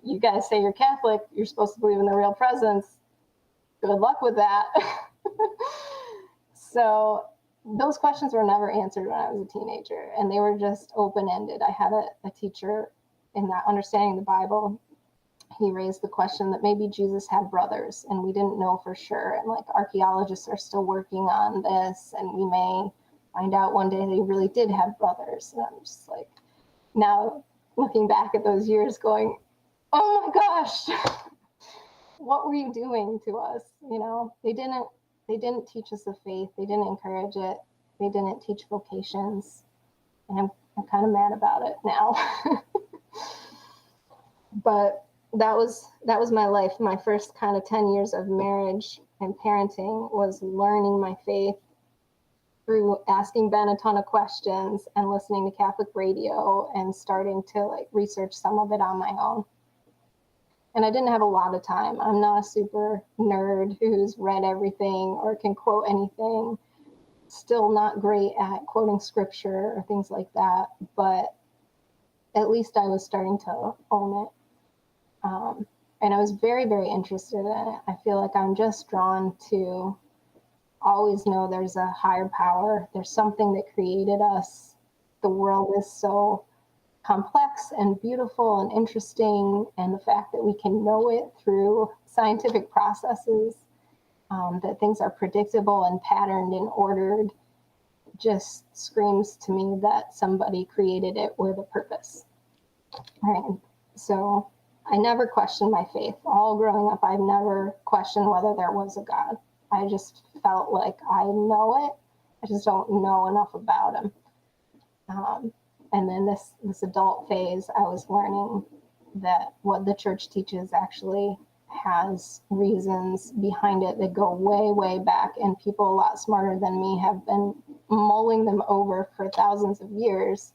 you guys say you're Catholic, you're supposed to believe in the real presence. Good luck with that. So those questions were never answered when I was a teenager, and they were just open-ended. I had a teacher in that understanding the Bible. He raised the question that maybe Jesus had brothers, and we didn't know for sure. And like archaeologists are still working on this, and we may find out one day that he really did have brothers. And I'm just like, now looking back at those years going, oh my gosh, what were you doing to us? They didn't teach us the faith. They didn't encourage it. They didn't teach vocations. And I'm kind of mad about it now. But that was my life. My first kind of 10 years of marriage and parenting was learning my faith through asking Ben a ton of questions and listening to Catholic radio and starting to like research some of it on my own. And I didn't have a lot of time. I'm not a super nerd who's read everything or can quote anything. still not great at quoting scripture or things like that, but at least I was starting to own it. And I was very, very interested in it. I feel like I'm just drawn to always know there's a higher power. There's something that created us. The world is so complex and beautiful and interesting. And the fact that we can know it through scientific processes, that things are predictable and patterned and ordered, just screams to me that somebody created it with a purpose. Right. So I never questioned my faith. All growing up, I've never questioned whether there was a God. I just felt like I know it. I just don't know enough about him. And then this adult phase, I was learning that what the church teaches actually has reasons behind it that go way, way back. And people a lot smarter than me have been mulling them over for thousands of years.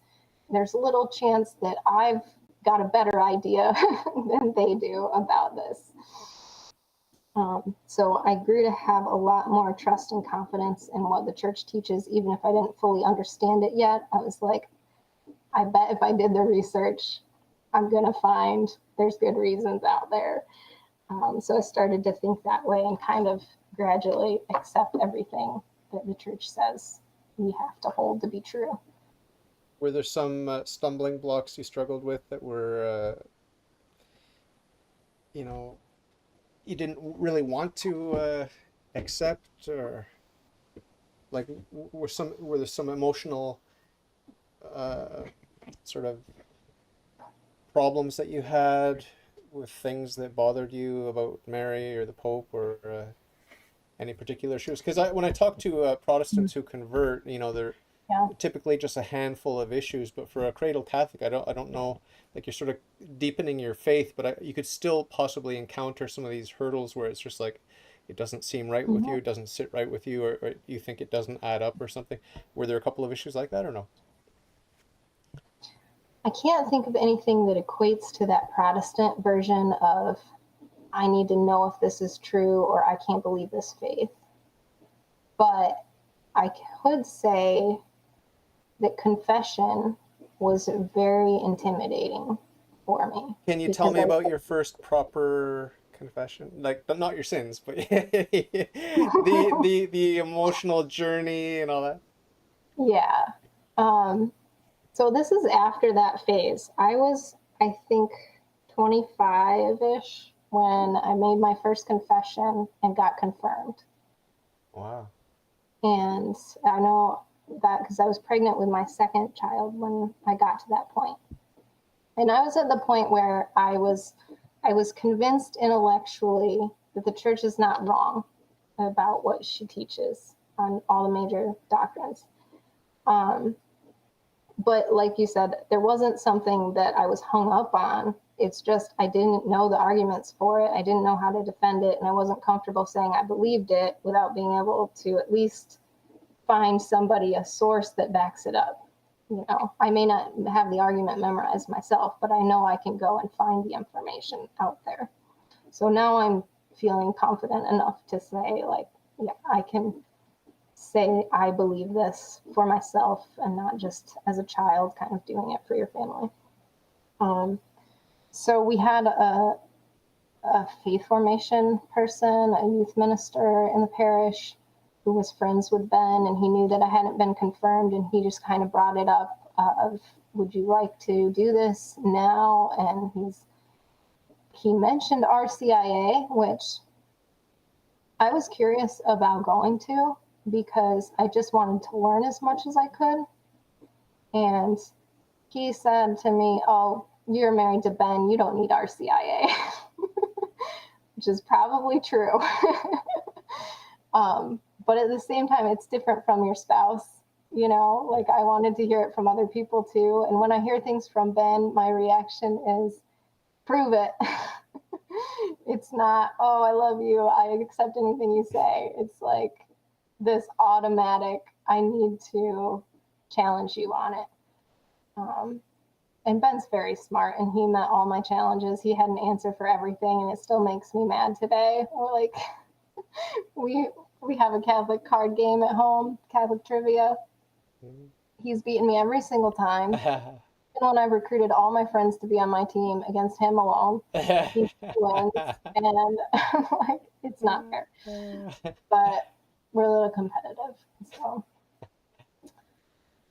There's little chance that I've got a better idea than they do about this. So I grew to have a lot more trust and confidence in what the church teaches, even if I didn't fully understand it yet. I was like, I bet if I did the research, I'm going to find there's good reasons out there. So I started to think that way and kind of gradually accept everything that the church says we have to hold to be true. Were there some stumbling blocks you struggled with that were, you know, you didn't really want to accept, or like were there some emotional uh, sort of problems that you had with things that bothered you about Mary or the Pope or any particular issues? Because when I talk to Protestants who convert, they're Yeah. typically just a handful of issues. But for a cradle Catholic, I don't know. Like, you're sort of deepening your faith, but you could still possibly encounter some of these hurdles where it's just like it doesn't seem right with you, Mhm. it doesn't sit right with you, or you think it doesn't add up or something. Were there a couple of issues like that or no? I can't think of anything that equates to that Protestant version of I need to know if this is true or I can't believe this faith. But I could say that confession was very intimidating for me Can you tell because me about your first proper confession? Like, but not your sins, but the emotional journey and all that. yeah. Um, so this is after that phase. I was, I think, 25-ish when I made my first confession and got confirmed. Wow. And I know that because I was pregnant with my second child when I got to that point. And I was at the point where I was convinced intellectually that the church is not wrong about what she teaches on all the major doctrines. Um, but like you said, there wasn't something that I was hung up on. It's just I didn't know the arguments for it. I didn't know how to defend it, and I wasn't comfortable saying I believed it without being able to at least find somebody, a source that backs it up. I may not have the argument memorized myself, but I know I can go and find the information out there. So now I'm feeling confident enough to say, like, yeah, I can say I believe this for myself and not just as a child kind of doing it for your family. Um, so we had a faith formation person, a youth minister in the parish who was friends with Ben, and he knew that I hadn't been confirmed, and he just kind of brought it up of, would you like to do this now? And he mentioned RCIA, which I was curious about going to because I just wanted to learn as much as I could. And he said to me, oh, you're married to Ben, you don't need RCIA, which is probably true. But at the same time, it's different from your spouse. Like, I wanted to hear it from other people too. And when I hear things from Ben, my reaction is, prove it. It's not, oh, I love you, I accept anything you say. It's like this automatic, I need to challenge you on it. And Ben's very smart, and he met all my challenges. He had an answer for everything, and it still makes me mad today. We're like, we We have a Catholic card game at home, Catholic trivia. Mhm. He's beaten me every single time. Even when I recruited all my friends to be on my team against him alone, he wins. And I'm like, it's not fair. But we're a little competitive. So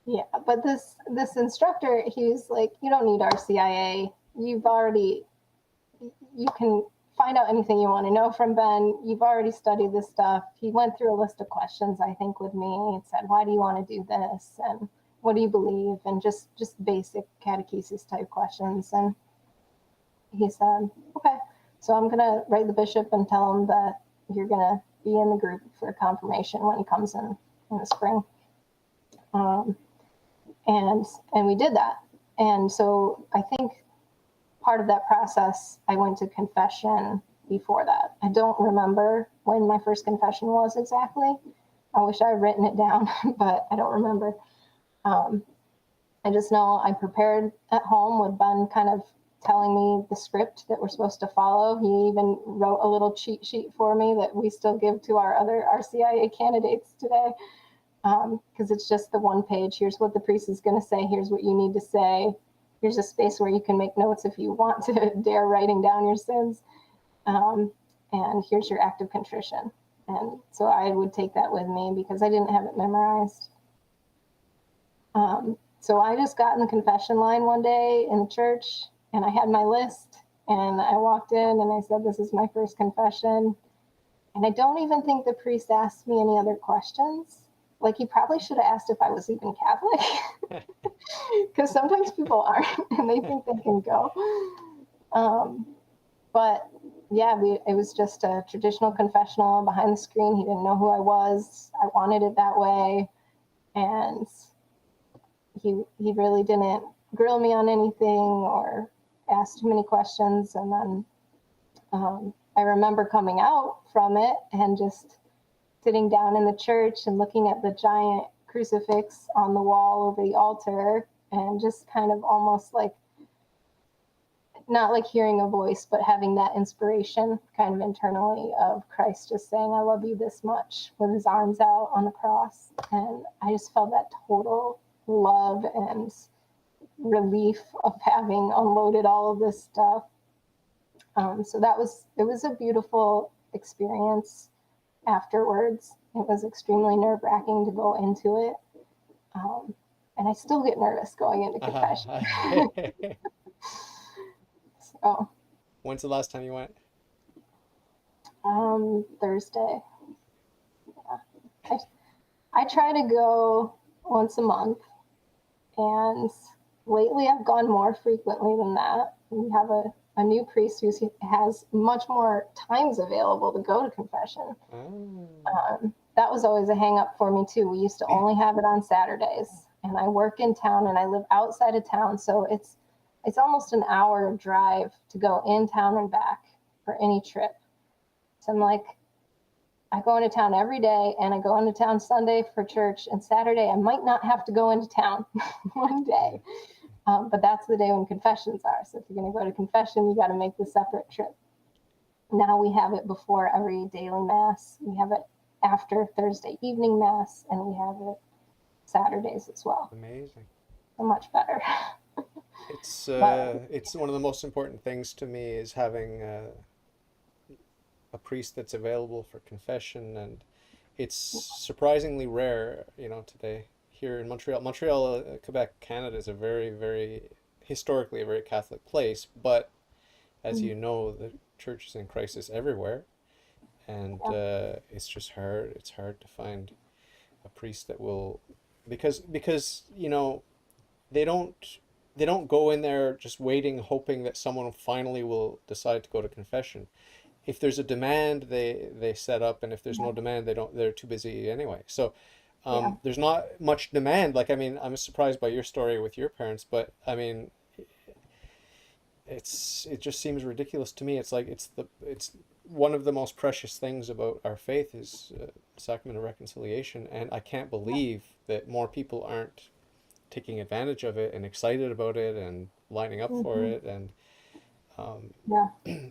yeah. But this instructor, he's like, you don't need RCIA. You've already you can find out anything you want to know from Ben. You've already studied this stuff. He went through a list of questions, I think, with me and said, why do you want to do this? And what do you believe? And just basic catechesis type questions. And he said, okay, so I'm going to write the bishop and tell him that you're going to be in the group for confirmation when he comes in the spring. Um, and we did that. And so I think part of that process, I went to confession before that. I don't remember when my first confession was exactly. I wish I had written it down, but I don't remember. Um, I just know I prepared at home with Ben kind of telling me the script that we're supposed to follow. He even wrote a little cheat sheet for me that we still give to our other RCIA candidates today, because it's just the one page. Here's what the priest is going to say. Here's what you need to say. Here's a space where you can make notes if you want to dare writing down your sins. Um, and here's your act of contrition. And so I would take that with me because I didn't have it memorized. So I just got in the confession line one day in the church and I had my list and I walked in and I said, this is my first confession. And I don't even think the priest asked me any other questions. Like, he probably should have asked if I was even Catholic, because sometimes people aren't and they think they can go. But yeah, it was just a traditional confessional behind the screen. He didn't know who I was. I wanted it that way. And he really didn't grill me on anything or ask too many questions. And then I remember coming out from it and just sitting down in the church and looking at the giant crucifix on the wall over the altar and just kind of almost like, not like hearing a voice, but having that inspiration kind of internally of Christ just saying, I love you this much, with his arms out on the cross. And I just felt that total love and relief of having unloaded all of this stuff. So it was a beautiful experience afterwards. It was extremely nerve wracking to go into it. And I still get nervous going into confession. So, When's the last time you went? Thursday. I, I try to go once a month, and lately I've gone more frequently than that. We have a new priest who has much more times available to go to confession. That was always a hang up for me too. We used to only have it on Saturdays, and I work in town and I live outside of town, so it's almost an hour drive to go in town and back for any trip. So I'm like, I go into town every day and I go into town Sunday for church, and Saturday I might not have to go into town one day. But that's the day when confessions are. So if you're going to go to confession, you got to make the separate trip. Now we have it before every daily mass. We have it after Thursday evening mass, and we have it Saturdays as well. Amazing. So much better. But It's one of the most important things to me is having a priest that's available for confession, and it's surprisingly rare, today here in Montreal. Montreal, Quebec, Canada is a very, very historically a very Catholic place, but as you know, the church is in crisis everywhere, and yeah, it's just hard. It's hard to find a priest that will, because they don't they don't go in there just waiting, hoping that someone finally will decide to go to confession. If there's a demand, they set up, and if there's no demand, they're too busy anyway. So yeah, there's not much demand. Like, I mean, I'm surprised by your story with your parents, but I mean, it just seems ridiculous to me. It's like it's one of the most precious things about our faith is sacrament of reconciliation, and I can't believe that more people aren't taking advantage of it and excited about it and lining up for mm-hmm, it. And yeah,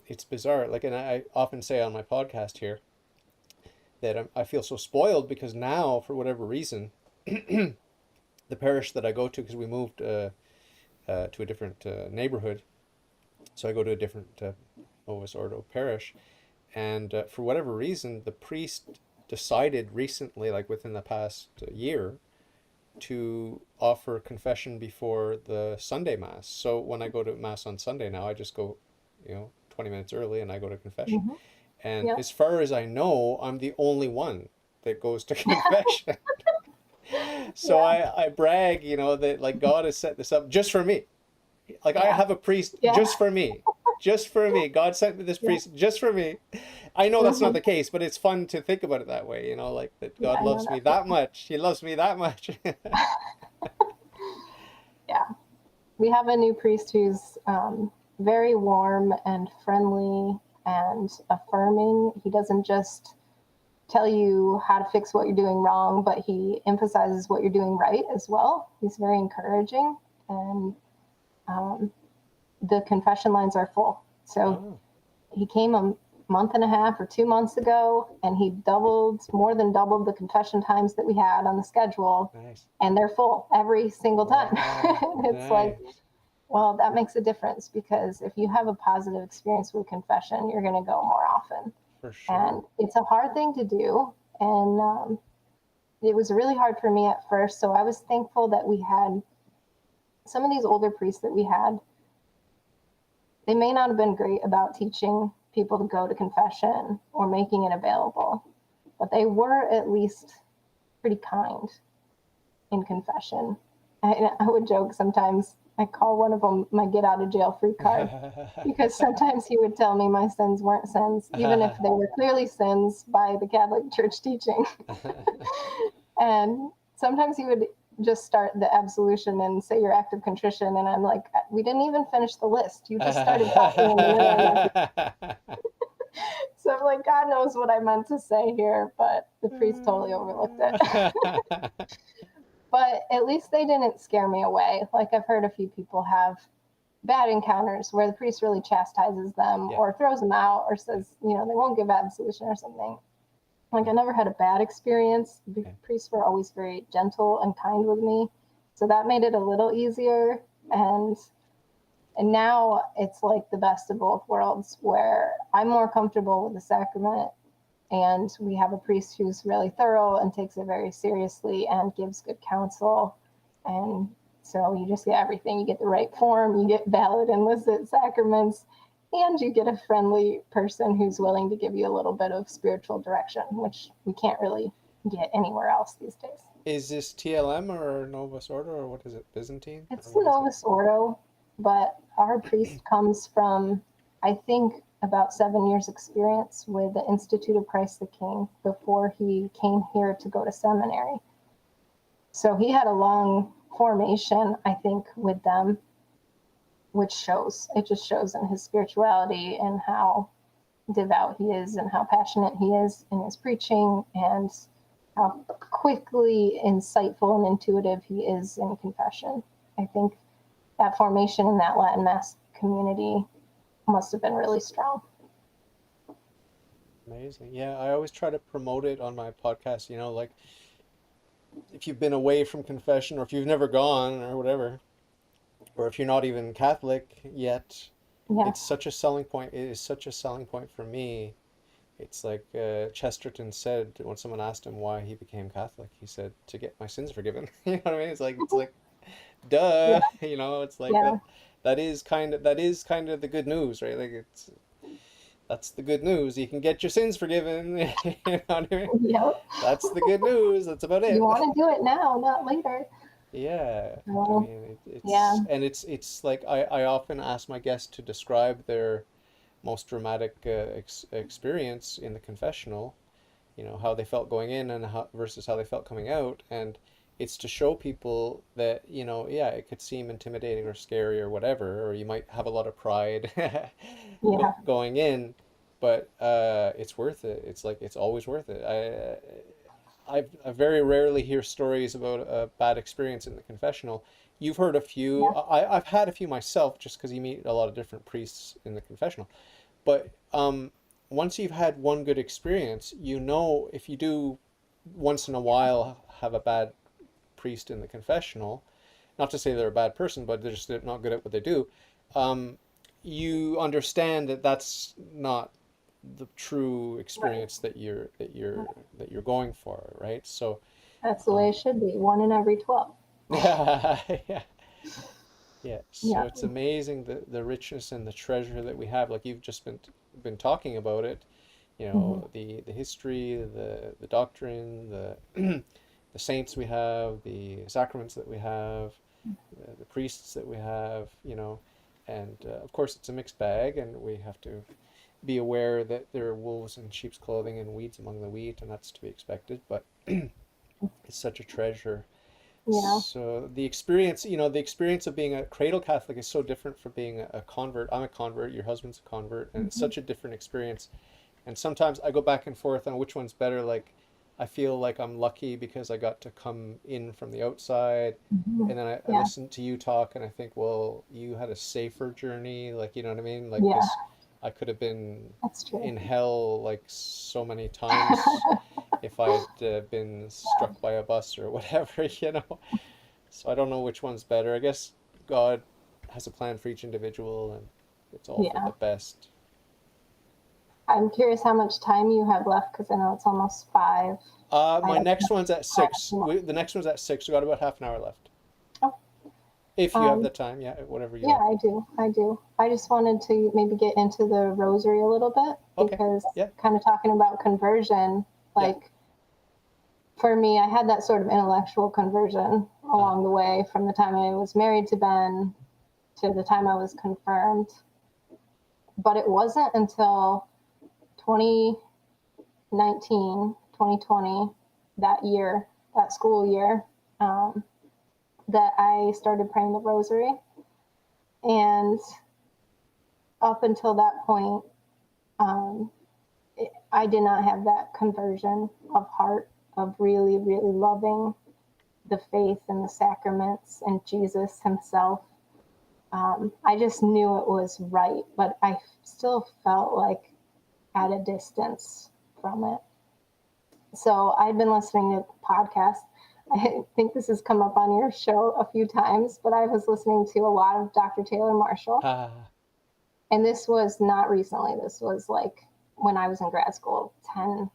it's bizarre. Like, and I often say on my podcast here that I feel so spoiled because now, for whatever reason, the parish that I go to, because we moved to a different neighborhood, so I go to a different Novus Ordo parish, and for whatever reason, the priest decided recently, like within the past year, to offer confession before the Sunday Mass. So when I go to Mass on Sunday now, I just go, 20 minutes early and I go to confession. Hmm. And Yep. as far as I know, I'm the only one that goes to confession. So Yeah. I brag, that like God has set this up just for me. Like I Yeah. have a priest Yeah. just for me. Just for me. God sent me this Yeah. priest just for me. I know that's not Hmm. the case, but it's fun to think about it that way, like that Yeah, God I know loves me that that feeling. much. He loves me that much. Yeah. We have a new priest who's very warm and friendly and affirming. He doesn't just tell you how to fix what you're doing wrong, but he emphasizes what you're doing right as well. He's very encouraging, and um, the confession lines are full. So Oh, he came a month and a half or 2 months ago, and he more than doubled the confession times that we had on the schedule, nice. and they're full every single time. Wow, It's like, nice. well, that makes a difference, because if you have a positive experience with confession, you're going to go more often. For sure. And it's a hard thing to do. And it was really hard for me at first. So I was thankful that we had some of these older priests that we had. They may not have been great about teaching people to go to confession or making it available, but they were at least pretty kind in confession. I would joke sometimes, I call one of them my get out of jail free card, because sometimes he would tell me my sins weren't sins, even if they were clearly sins by the Catholic Church teaching. And sometimes he would just start the absolution and say your act of contrition. And I'm like, we didn't even finish the list. You just started talking a minute and so I'm like, God knows what I meant to say here, but the priest totally overlooked it. But at least they didn't scare me away. Like, I've heard a few people have bad encounters where the priest really chastises them Yeah, or throws them out or says, they won't give absolution or something. Like, I never had a bad experience. The okay. priests were always very gentle and kind with me. So that made it a little easier. And and now it's like the best of both worlds, where I'm more comfortable with the sacrament, and we have a priest who's really thorough and takes it very seriously and gives good counsel. And so you just get everything. You get the right form, you get valid and licit sacraments, and you get a friendly person who's willing to give you a little bit of spiritual direction, which we can't really get anywhere else these days. Is this TLM or Novus Ordo or what is it? Byzantine or It's the what is it? Novus Ordo, but our priest comes from, I think, about 7 years' experience with the Institute of Christ the King before he came here to go to seminary. So he had a long formation, I think, with them, which shows. It just shows in his spirituality and how devout he is and how passionate he is in his preaching and how quickly insightful and intuitive he is in confession. I think that formation in that Latin Mass community must have been really strong. Amazing. Yeah, I always try to promote it on my podcast, like if you've been away from confession or if you've never gone or whatever, or if you're not even Catholic yet, Yeah. it's such a selling point. It is such a selling point for me. It's like Chesterton said when someone asked him why he became Catholic. He said, "To get my sins forgiven." You know what I mean? It's like, Yeah. duh. It's like Yeah. that. That is kind of the good news, right? Like that's the good news. You can get your sins forgiven. You know what I mean? Yep. That's the good news. That's about You it. want to do it now, not later. Yeah, I So, mean yeah. it's like I often ask my guests to describe their most dramatic experience in the confessional, how they felt going in and how versus how they felt coming out, and it's to show people that yeah, it could seem intimidating or scary or whatever, or you might have a lot of pride Yeah. going in, but it's worth it. It's like it's always worth it. I very rarely hear stories about a bad experience in the confessional. You've heard a few. Yeah. I've had a few myself, just because you meet a lot of different priests in the confessional. But once you've had one good experience, if you do once in a while have a bad priest in the confessional, not to say they're a bad person, but they're just not good at what they do, um, you understand that that's not the true Right. experience that you're going for, right? So, That's the way um, it should be. One in every 12. yeah, yeah. So Yeah. it's amazing the richness and the treasure that we have. Like you've just been talking about it, Hmm. the history, the doctrine, the the saints we have, the sacraments that we have, the priests that we have, and of course it's a mixed bag, and we have to be aware that there are wolves in sheep's clothing and weeds among the wheat, and that's to be expected. But it's such a treasure. Yeah. So the experience of being a cradle Catholic is so different from being a convert. I'm a convert, your husband's a convert, and it's Hmm. such a different experience. And sometimes I go back and forth on which one's better. Like, I feel like I'm lucky because I got to come in from the outside. Hmm. And then I Yeah. listen to you talk and I think, well, you had a safer journey. Like, you know what I mean? Like, Yeah. because I could have been That's true. in hell like so many times if I'd been struck by a bus or whatever. So I don't know which one's better. I guess God has a plan for each individual and it's all for Yeah. the best. I'm curious how much time you have left because I know it's almost 5. I My have next one's at class 6. tomorrow. The next one's at 6. We got about half an hour left. Oh, If you have the um, time, yeah, whatever you yeah, like. I do. I do. I just wanted to maybe get into the rosary a little bit Okay. because Yeah. kind of talking about conversion, Yeah. like for me, I had that sort of intellectual conversion Uh, along the way from the time I was married to Ben to the time I was confirmed. But it wasn't until 2019, 2020, that year, that school year, um, that I started praying the rosary. And up until that point, um, I did not have that conversion of heart of really, really loving the faith and the sacraments and Jesus himself. I just knew it was right, but I still felt like at a distance from it. So I'd been listening to podcasts. I think this has come up on your show a few times, but I was listening to a lot of Dr. Taylor Marshall. ah, And this was not recently. This was like when I was in grad school 10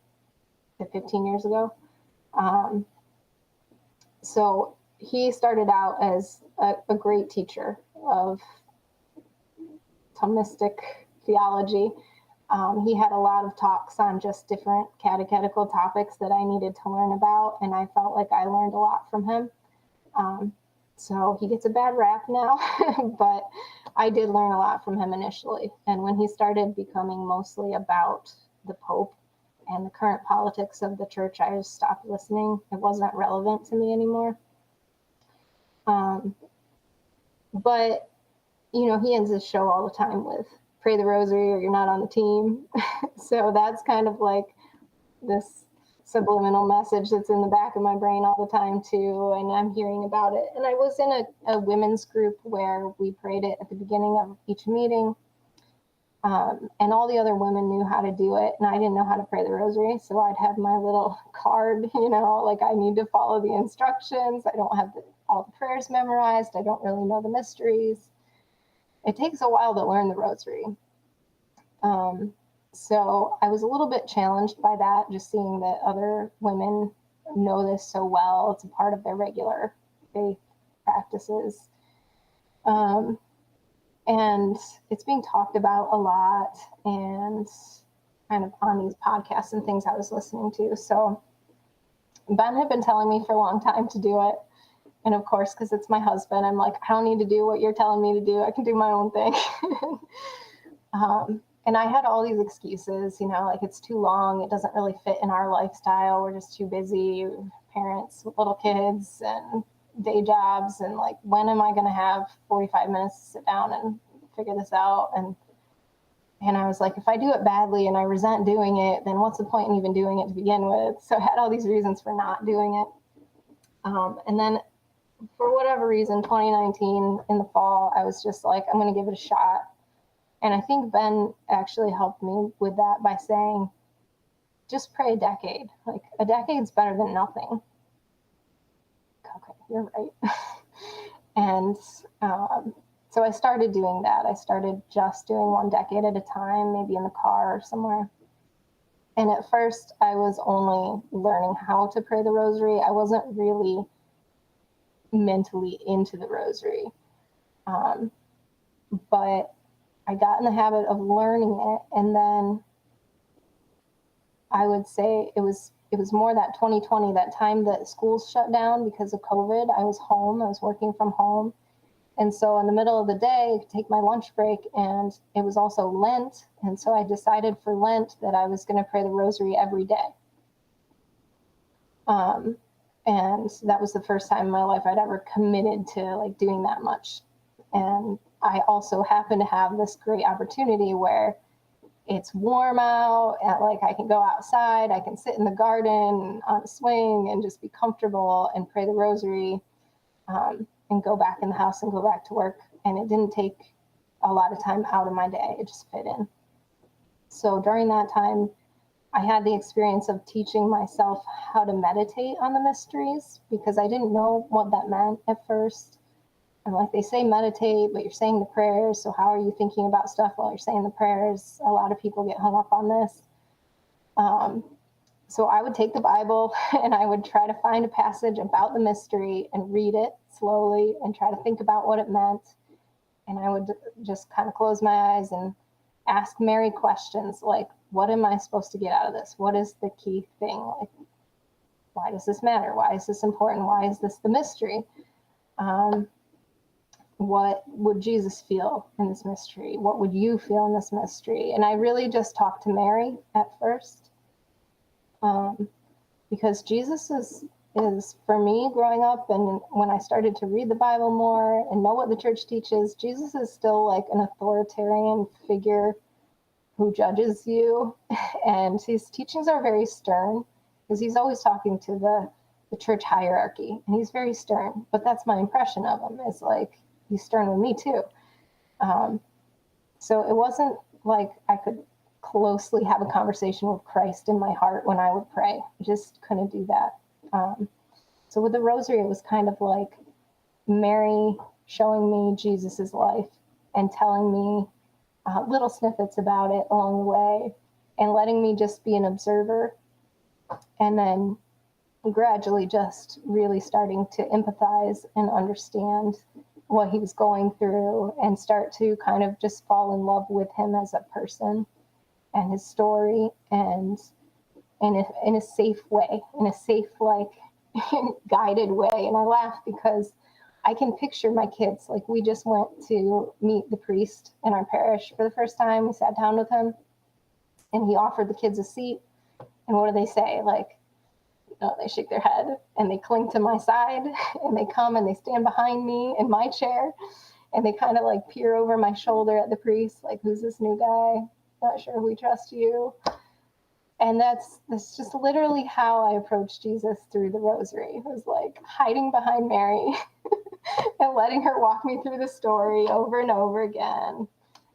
to 15 years ago. Um, so he started out as a great teacher of Thomistic theology. He had a lot of talks on just different catechetical topics that I needed to learn about, and I felt like I learned a lot from him. Um, so he gets a bad rap now, but I did learn a lot from him initially. And when he started becoming mostly about the Pope and the current politics of the church, I just stopped listening. It wasn't relevant to me anymore. Um, but he ends his show all the time with pray the rosary or you're not on the team. So that's kind of like this subliminal message that's in the back of my brain all the time too, and I'm hearing about it. And I was in a women's group where we prayed it at the beginning of each meeting, and all the other women knew how to do it, and I didn't know how to pray the rosary. So I'd have my little card, like I need to follow the instructions. I don't have all the prayers memorized. I don't really know the mysteries. It takes a while to learn the rosary. Um, so I was a little bit challenged by that, just seeing that other women know this so well. It's a part of their regular faith practices. Um, and it's being talked about a lot and kind of on these podcasts and things I was listening to. So Ben had been telling me for a long time to do it. And of course, because it's my husband, I'm like, I don't need to do what you're telling me to do. I can do my own thing. And I had all these excuses, like it's too long. It doesn't really fit in our lifestyle. We're just too busy, parents with little kids and day jobs. And like, when am I going to have 45 minutes to sit down and figure this out? And I was like, if I do it badly and I resent doing it, then what's the point in even doing it to begin with? So I had all these reasons for not doing it. And then for whatever reason, 2019 in the fall, I was just like, I'm going to give it a shot. And I think Ben actually helped me with that by saying, just pray a decade. Like, a decade's better than nothing. Okay, you're right. And so I started doing that. I started just doing one decade at a time, maybe in the car or somewhere. And at first, I was only learning how to pray the rosary. I wasn't really mentally into the rosary. But I got in the habit of learning it. And then I would say it was more that 2020, that time that schools shut down because of COVID. I was home, I was working from home. And so in the middle of the day, I could take my lunch break, and it was also Lent. And so I decided for Lent that I was going to pray the rosary every day. And that was the first time in my life I'd ever committed to like doing that much. And I also happened to have this great opportunity where it's warm out and like I can go outside, I can sit in the garden on a swing and just be comfortable and pray the rosary, and go back in the house and go back to work. And it didn't take a lot of time out of my day. It just fit in. So during that time, I had the experience of teaching myself how to meditate on the mysteries, because I didn't know what that meant at first. And like they say, meditate, but you're saying the prayers. So how are you thinking about stuff while you're saying the prayers? A lot of people get hung up on this. So I would take the Bible and I would try to find a passage about the mystery and read it slowly and try to think about what it meant. And I would just kind of close my eyes and ask Mary questions like, what am I supposed to get out of this? What is the key thing? Like, why does this matter? Why is this important? Why is this the mystery? What would Jesus feel in this mystery? What would you feel in this mystery? And I really just talked to Mary at first. Because Jesus is for me growing up, and when I started to read the Bible more and know what the church teaches, Jesus is still like an authoritarian figure who judges you. And his teachings are very stern because he's always talking to the church hierarchy, and he's very stern. But that's my impression of him, is like, he's stern with me too. So it wasn't like I could closely have a conversation with Christ in my heart when I would pray. I just couldn't do that. So with the rosary, it was kind of like Mary showing me Jesus's life and telling me little snippets about it along the way, and letting me just be an observer, and then gradually just really starting to empathize and understand what he was going through, and start to kind of just fall in love with him as a person and his story, and in a safe way, in a safe, like, guided way. And I laugh because I can picture my kids. Like, we just went to meet the priest in our parish for the first time. We sat down with him, and he offered the kids a seat. And what do they say? Like, they shake their head and they cling to my side, and they come and they stand behind me in my chair, and they kind of like peer over my shoulder at the priest, like, who's this new guy? Not sure we trust you. And that's just literally how I approached Jesus through the rosary. It was like hiding behind Mary and letting her walk me through the story over and over again,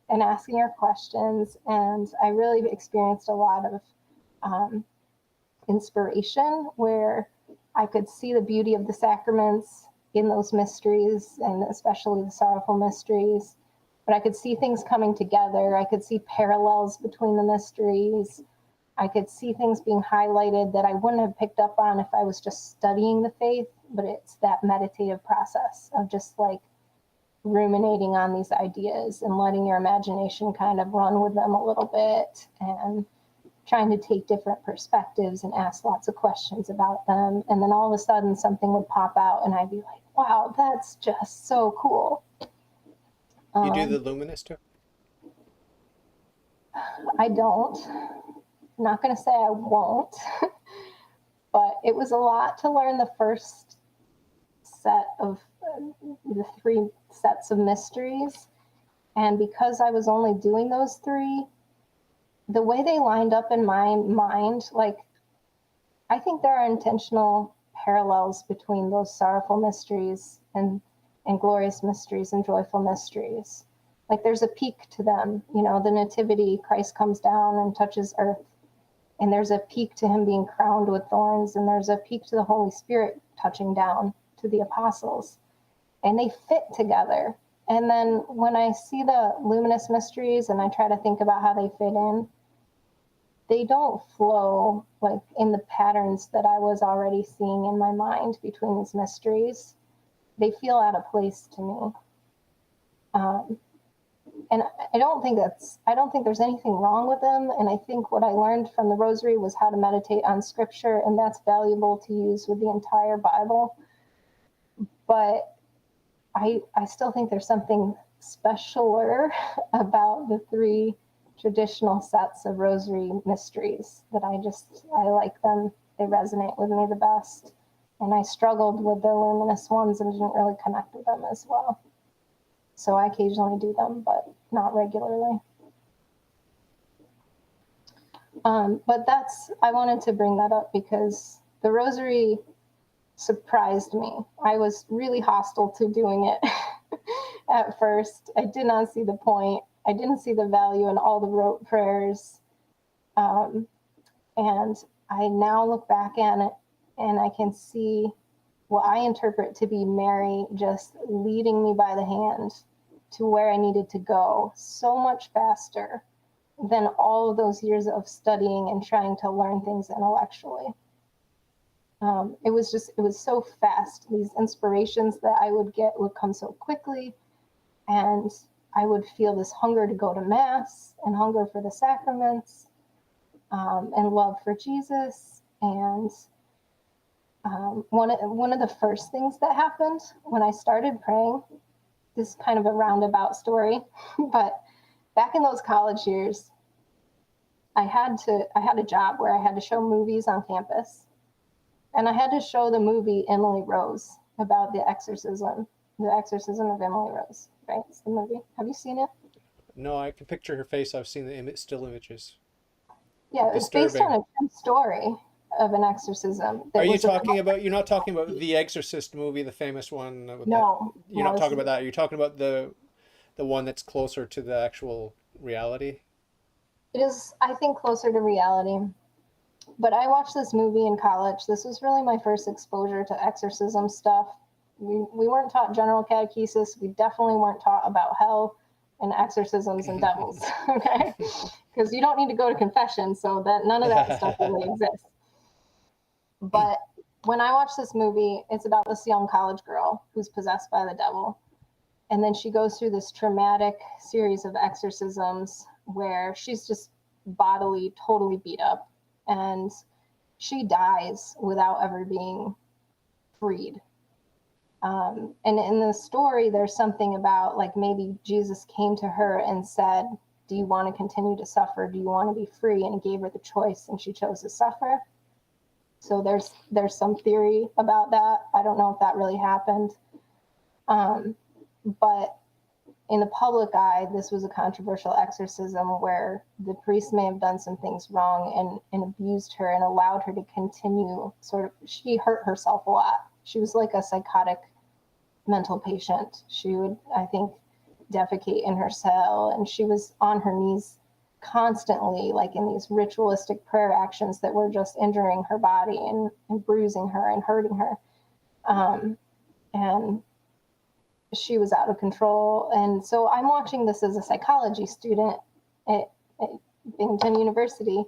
and asking her questions. And I really experienced a lot of inspiration, where I could see the beauty of the sacraments in those mysteries, and especially the sorrowful mysteries. But I could see things coming together. I could see parallels between the mysteries. I could see things being highlighted that I wouldn't have picked up on if I was just studying the faith. But it's that meditative process of just like ruminating on these ideas and letting your imagination kind of run with them a little bit, and trying to take different perspectives and ask lots of questions about them. And then all of a sudden something would pop out, and I'd be like, wow, that's just so cool. You do the luminous too? I don't. I'm not going to say I won't, but it was a lot to learn the first set of the 3 sets of mysteries. And because I was only doing those 3, the way they lined up in my mind, like, I think there are intentional parallels between those sorrowful mysteries and glorious mysteries and joyful mysteries. Like there's a peak to them, you know, the nativity, Christ comes down and touches earth. And there's a peak to him being crowned with thorns. And there's a peak to the Holy Spirit touching down to the apostles. And they fit together. And then when I see the luminous mysteries and I try to think about how they fit in, they don't flow like in the patterns that I was already seeing in my mind between these mysteries. They feel out of place to me. And I don't think there's anything wrong with them. And I think what I learned from the rosary was how to meditate on scripture, and that's valuable to use with the entire Bible. But I still think there's something specialer about the three traditional sets of rosary mysteries that I like them. They resonate with me the best. And I struggled with the luminous ones and didn't really connect with them as well. So I occasionally do them, but not regularly. But I wanted to bring that up because the rosary surprised me. I was really hostile to doing it at first. I did not see the point. I didn't see the value in all the rote prayers. And I now look back at it and I can see what I interpret to be Mary just leading me by the hand to where I needed to go so much faster than all of those years of studying and trying to learn things intellectually. It was so fast. These inspirations that I would get would come so quickly, and I would feel this hunger to go to Mass and hunger for the sacraments, and love for Jesus. And one of the first things that happened when I started praying, this is kind of a roundabout story, but back in those college years, I had a job where I had to show movies on campus, and I had to show the movie Emily Rose about the exorcism of Emily Rose. Right, it's the movie. Have you seen it? No, I can picture her face. I've seen the still images. Yeah, it's based on Disturbing. a true story of an exorcism. Are That you was a talking about? You're not talking about the Exorcist movie, the famous one with that. You're no, not this talking is about that. You're talking about the one that's closer to the actual reality. it is, I think, closer to reality. But I watched this movie in college. This was really my first exposure to exorcism stuff. We weren't taught general catechesis. We definitely weren't taught about hell and exorcisms and devils. Okay, because you don't need to go to confession, so that none of that stuff really exists. But when I watched this movie, it's about this young college girl who's possessed by the devil. And then she goes through this traumatic series of exorcisms where she's just bodily, totally beat up. And she dies without ever being freed. And in the story, there's something about like maybe Jesus came to her and said, do you want to continue to suffer? Do you want to be free? And he gave her the choice, and she chose to suffer. So there's some theory about that. I don't know if that really happened. But in the public eye, this was a controversial exorcism where the priest may have done some things wrong and abused her and allowed her to continue she hurt herself a lot. She was like a psychotic mental patient. She would, I think, defecate in her cell, and she was on her knees constantly, like in these ritualistic prayer actions that were just injuring her body and bruising her and hurting her. And she was out of control. And so I'm watching this as a psychology student at Binghamton University,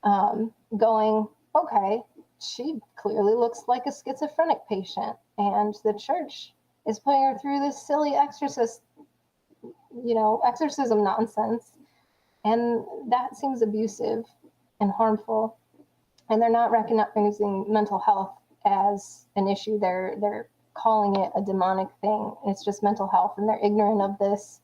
going, okay, she clearly looks like a schizophrenic patient, and the church is putting her through this silly exorcism nonsense. And that seems abusive and harmful. And they're not recognizing mental health as an issue. They're calling it a demonic thing. It's just mental health, and they're ignorant of this.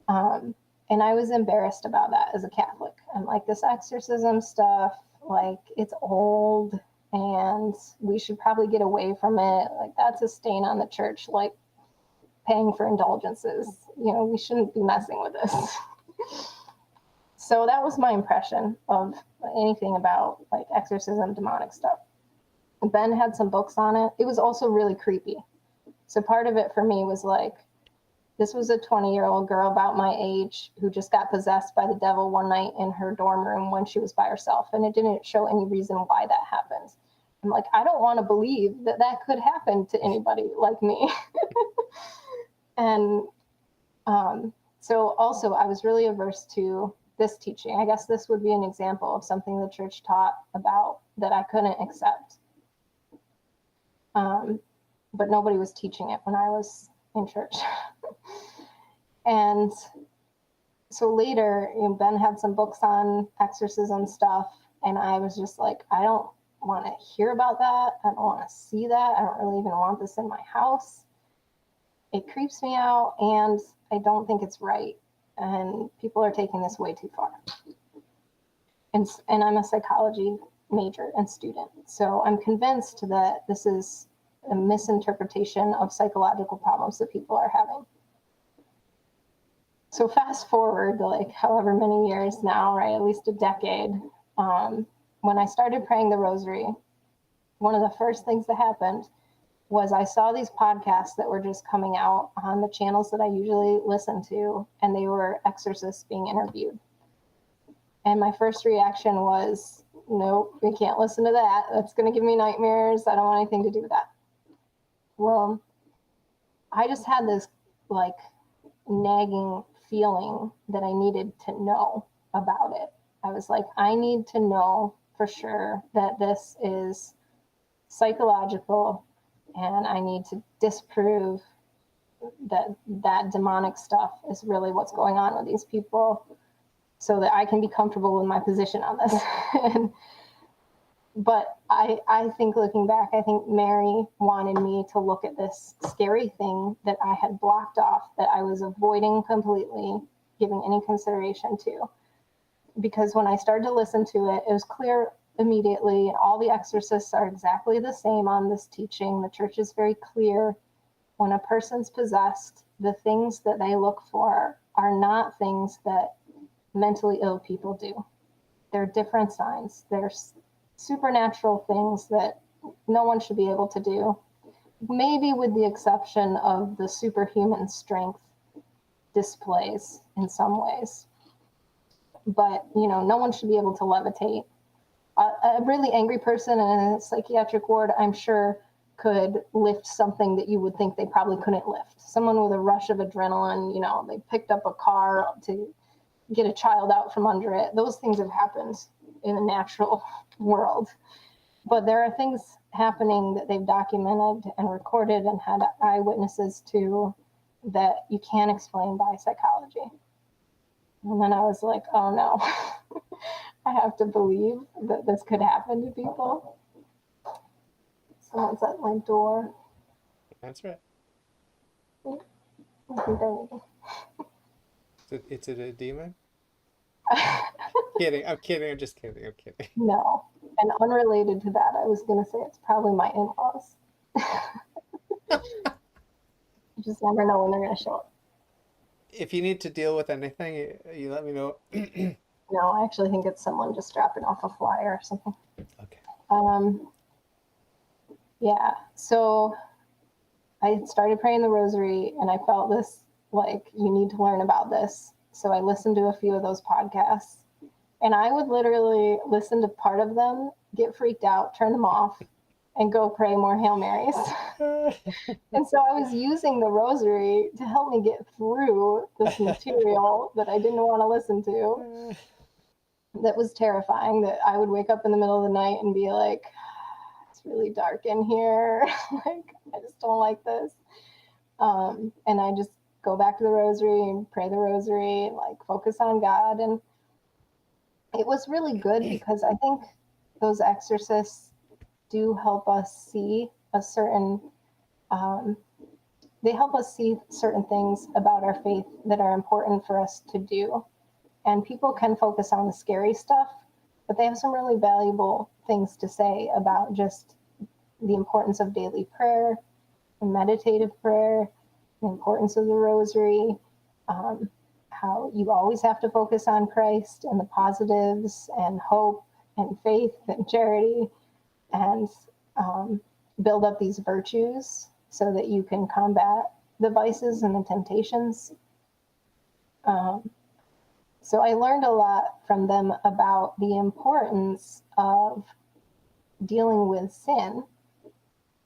And I was embarrassed about that as a Catholic. I'm like, this exorcism stuff, like, it's old, and we should probably get away from it. Like, that's a stain on the church, like paying for indulgences. We shouldn't be messing with this. So that was my impression of anything about like exorcism, demonic stuff. Ben had some books on it. It was also really creepy. So part of it for me was like, this was a 20-year-old girl about my age who just got possessed by the devil one night in her dorm room when she was by herself. And it didn't show any reason why that happened. I'm like, I don't want to believe that that could happen to anybody like me. And so also I was really averse to this teaching. I guess this would be an example of something the church taught about that I couldn't accept. But nobody was teaching it when I was in church. And so later, Ben had some books on exorcism stuff, and I was just like, I don't want to hear about that. I don't want to see that. I don't really even want this in my house. It creeps me out, and I don't think it's right. And people are taking this way too far. And I'm a psychology major and student, so I'm convinced that this is a misinterpretation of psychological problems that people are having. So fast forward, like however many years now, right, at least a decade, when I started praying the rosary, one of the first things that happened was I saw these podcasts that were just coming out on the channels that I usually listen to, and they were exorcists being interviewed. And my first reaction was, nope, we can't listen to that. That's going to give me nightmares. I don't want anything to do with that. Well, I just had this like nagging feeling that I needed to know about it. I was like, I need to know for sure that this is psychological, and I need to disprove that demonic stuff is really what's going on with these people so that I can be comfortable with my position on this. But I think looking back, I think Mary wanted me to look at this scary thing that I had blocked off, that I was avoiding completely giving any consideration to. Because when I started to listen to it, it was clear immediately, and all the exorcists are exactly the same on this teaching. The church is very clear. When a person's possessed, the things that they look for are not things that mentally ill people do. They're different signs. There's supernatural things that no one should be able to do, maybe with the exception of the superhuman strength displays in some ways. But, no one should be able to levitate. A really angry person in a psychiatric ward, I'm sure, could lift something that you would think they probably couldn't lift. Someone with a rush of adrenaline, they picked up a car to get a child out from under it. Those things have happened in the natural world. But there are things happening that they've documented and recorded and had eyewitnesses to that you can't explain by psychology. And then I was like, oh no, I have to believe that this could happen to people. Someone's at my door. That's right. I think they're leaving. It's a demon? I'm kidding. I'm just kidding. I'm kidding. No. And unrelated to that, I was going to say it's probably my in-laws. You just never know when they're going to show up. If you need to deal with anything, you let me know. No, I actually think it's someone just dropping off a flyer or something. Okay. Yeah. So I started praying the rosary, and I felt this, like, you need to learn about this. So I listened to a few of those podcasts, and I would literally listen to part of them, get freaked out, turn them off, and go pray more Hail Marys. And so I was using the rosary to help me get through this material that I didn't want to listen to. That was terrifying, that I would wake up in the middle of the night and be like, it's really dark in here. Like, I just don't like this. And I just go back to the rosary and pray the rosary and like focus on God. And it was really good because I think those exorcists do help us see they help us see certain things about our faith that are important for us to do. And people can focus on the scary stuff, but they have some really valuable things to say about just the importance of daily prayer and meditative prayer, the importance of the rosary, how you always have to focus on Christ and the positives and hope and faith and charity, and build up these virtues so that you can combat the vices and the temptations. So I learned a lot from them about the importance of dealing with sin,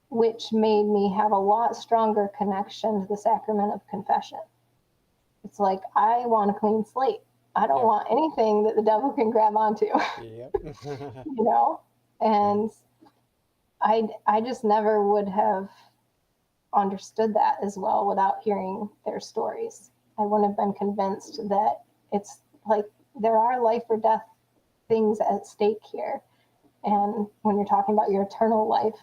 which made me have a lot stronger connection to the sacrament of confession. It's like, I want a clean slate. I don't Yep. want anything that the devil can grab onto, Yep. you know? And I just never would have understood that as well without hearing their stories. I wouldn't have been convinced that it's like there are life or death things at stake here. And when you're talking about your eternal life,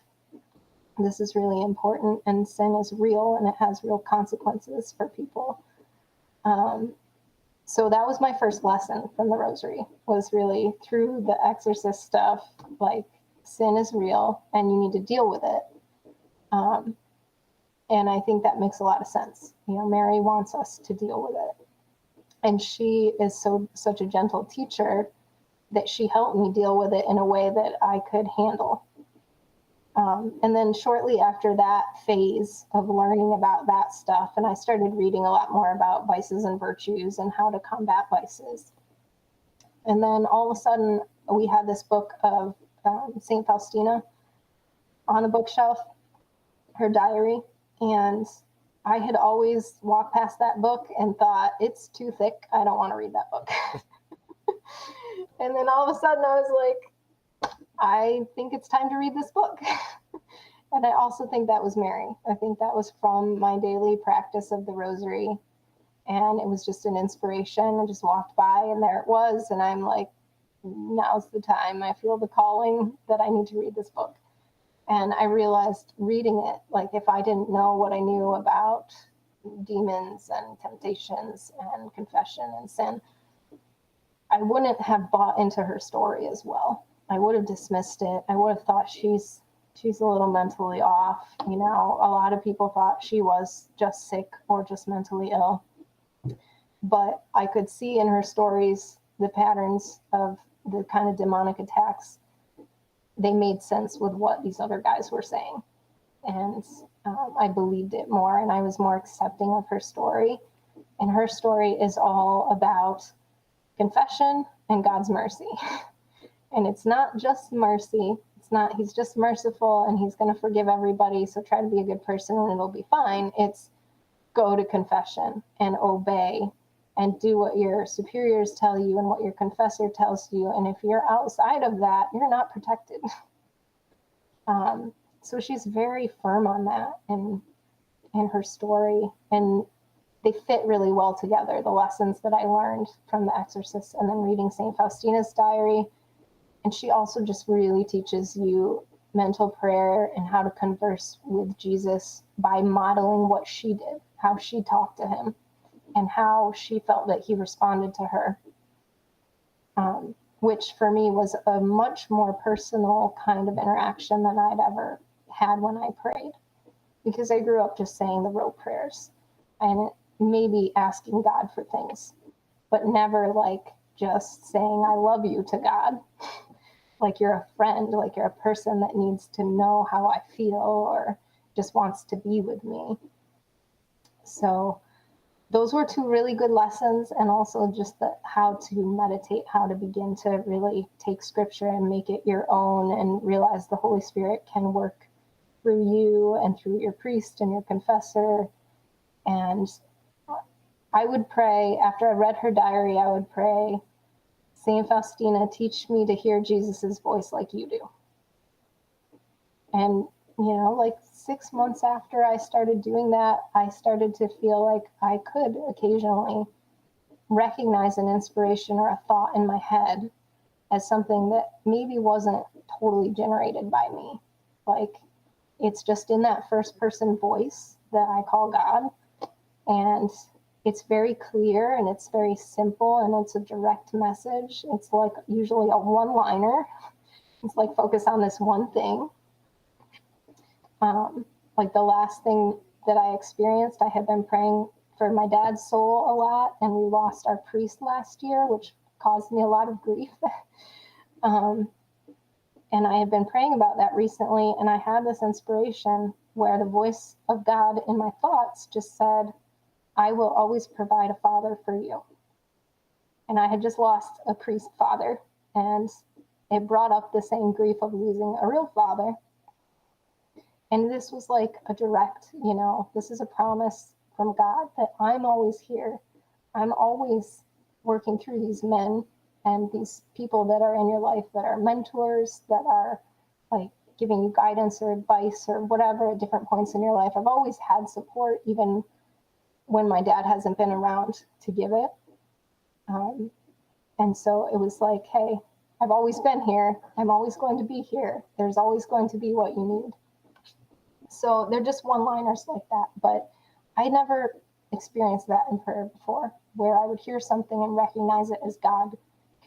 this is really important, and sin is real and it has real consequences for people. So that was my first lesson from the rosary, was really through the exorcist stuff, like sin is real and you need to deal with it. And I think that makes a lot of sense. You know, Mary wants us to deal with it. And she is such a gentle teacher that she helped me deal with it in a way that I could handle. And then shortly after that phase of learning about that stuff, and I started reading a lot more about vices and virtues and how to combat vices. And then all of a sudden, we had this book of St. Faustina on the bookshelf, her diary. And I had always walked past that book and thought, it's too thick. I don't want to read that book. And then all of a sudden, I was like, I think it's time to read this book. And I also think that was Mary. I think that was from my daily practice of the rosary. And it was just an inspiration. I just walked by and there it was. And I'm like, now's the time. I feel the calling that I need to read this book. And I realized reading it, like if I didn't know what I knew about demons and temptations and confession and sin, I wouldn't have bought into her story as well. I would have dismissed it. I would have thought she's a little mentally off. You know, a lot of people thought she was just sick or just mentally ill. But I could see in her stories the patterns of the kind of demonic attacks. They made sense with what these other guys were saying. And I believed it more, and I was more accepting of her story. And her story is all about confession and God's mercy. And it's not just mercy. It's not, he's just merciful and he's going to forgive everybody. So try to be a good person and it'll be fine. It's go to confession and obey and do what your superiors tell you and what your confessor tells you. And if you're outside of that, you're not protected. So she's very firm on that in her story. And they fit really well together, the lessons that I learned from The Exorcist and then reading St. Faustina's diary. And she also just really teaches you mental prayer and how to converse with Jesus by modeling what she did, how she talked to him, and how she felt that he responded to her, which for me was a much more personal kind of interaction than I'd ever had when I prayed, because I grew up just saying the rote prayers and maybe asking God for things, but never like just saying I love you to God. Like you're a friend, like you're a person that needs to know how I feel or just wants to be with me. So those were two really good lessons, and also just how to meditate, how to begin to really take scripture and make it your own and realize the Holy Spirit can work through you and through your priest and your confessor. And I would pray, after I read her diary, I would pray, Saint Faustina, teach me to hear Jesus's voice like you do. And, you know, like 6 months after I started doing that, I started to feel like I could occasionally recognize an inspiration or a thought in my head as something that maybe wasn't totally generated by me. Like it's just in that first person voice that I call God. And it's very clear and it's very simple and it's a direct message. It's like usually a one-liner. It's like focus on this one thing. Like the last thing that I experienced, I had been praying for my dad's soul a lot, and we lost our priest last year, which caused me a lot of grief. And I had been praying about that recently, and I had this inspiration where the voice of God in my thoughts just said, I will always provide a father for you. And I had just lost a priest father, and it brought up the same grief of losing a real father. And this was like a direct, this is a promise from God that I'm always here. I'm always working through these men and these people that are in your life that are mentors, that are like giving you guidance or advice or whatever at different points in your life. I've always had support, even when my dad hasn't been around to give it. And so it was like, hey, I've always been here. I'm always going to be here. There's always going to be what you need. So they're just one-liners like that. But I never experienced that in prayer before, where I would hear something and recognize it as God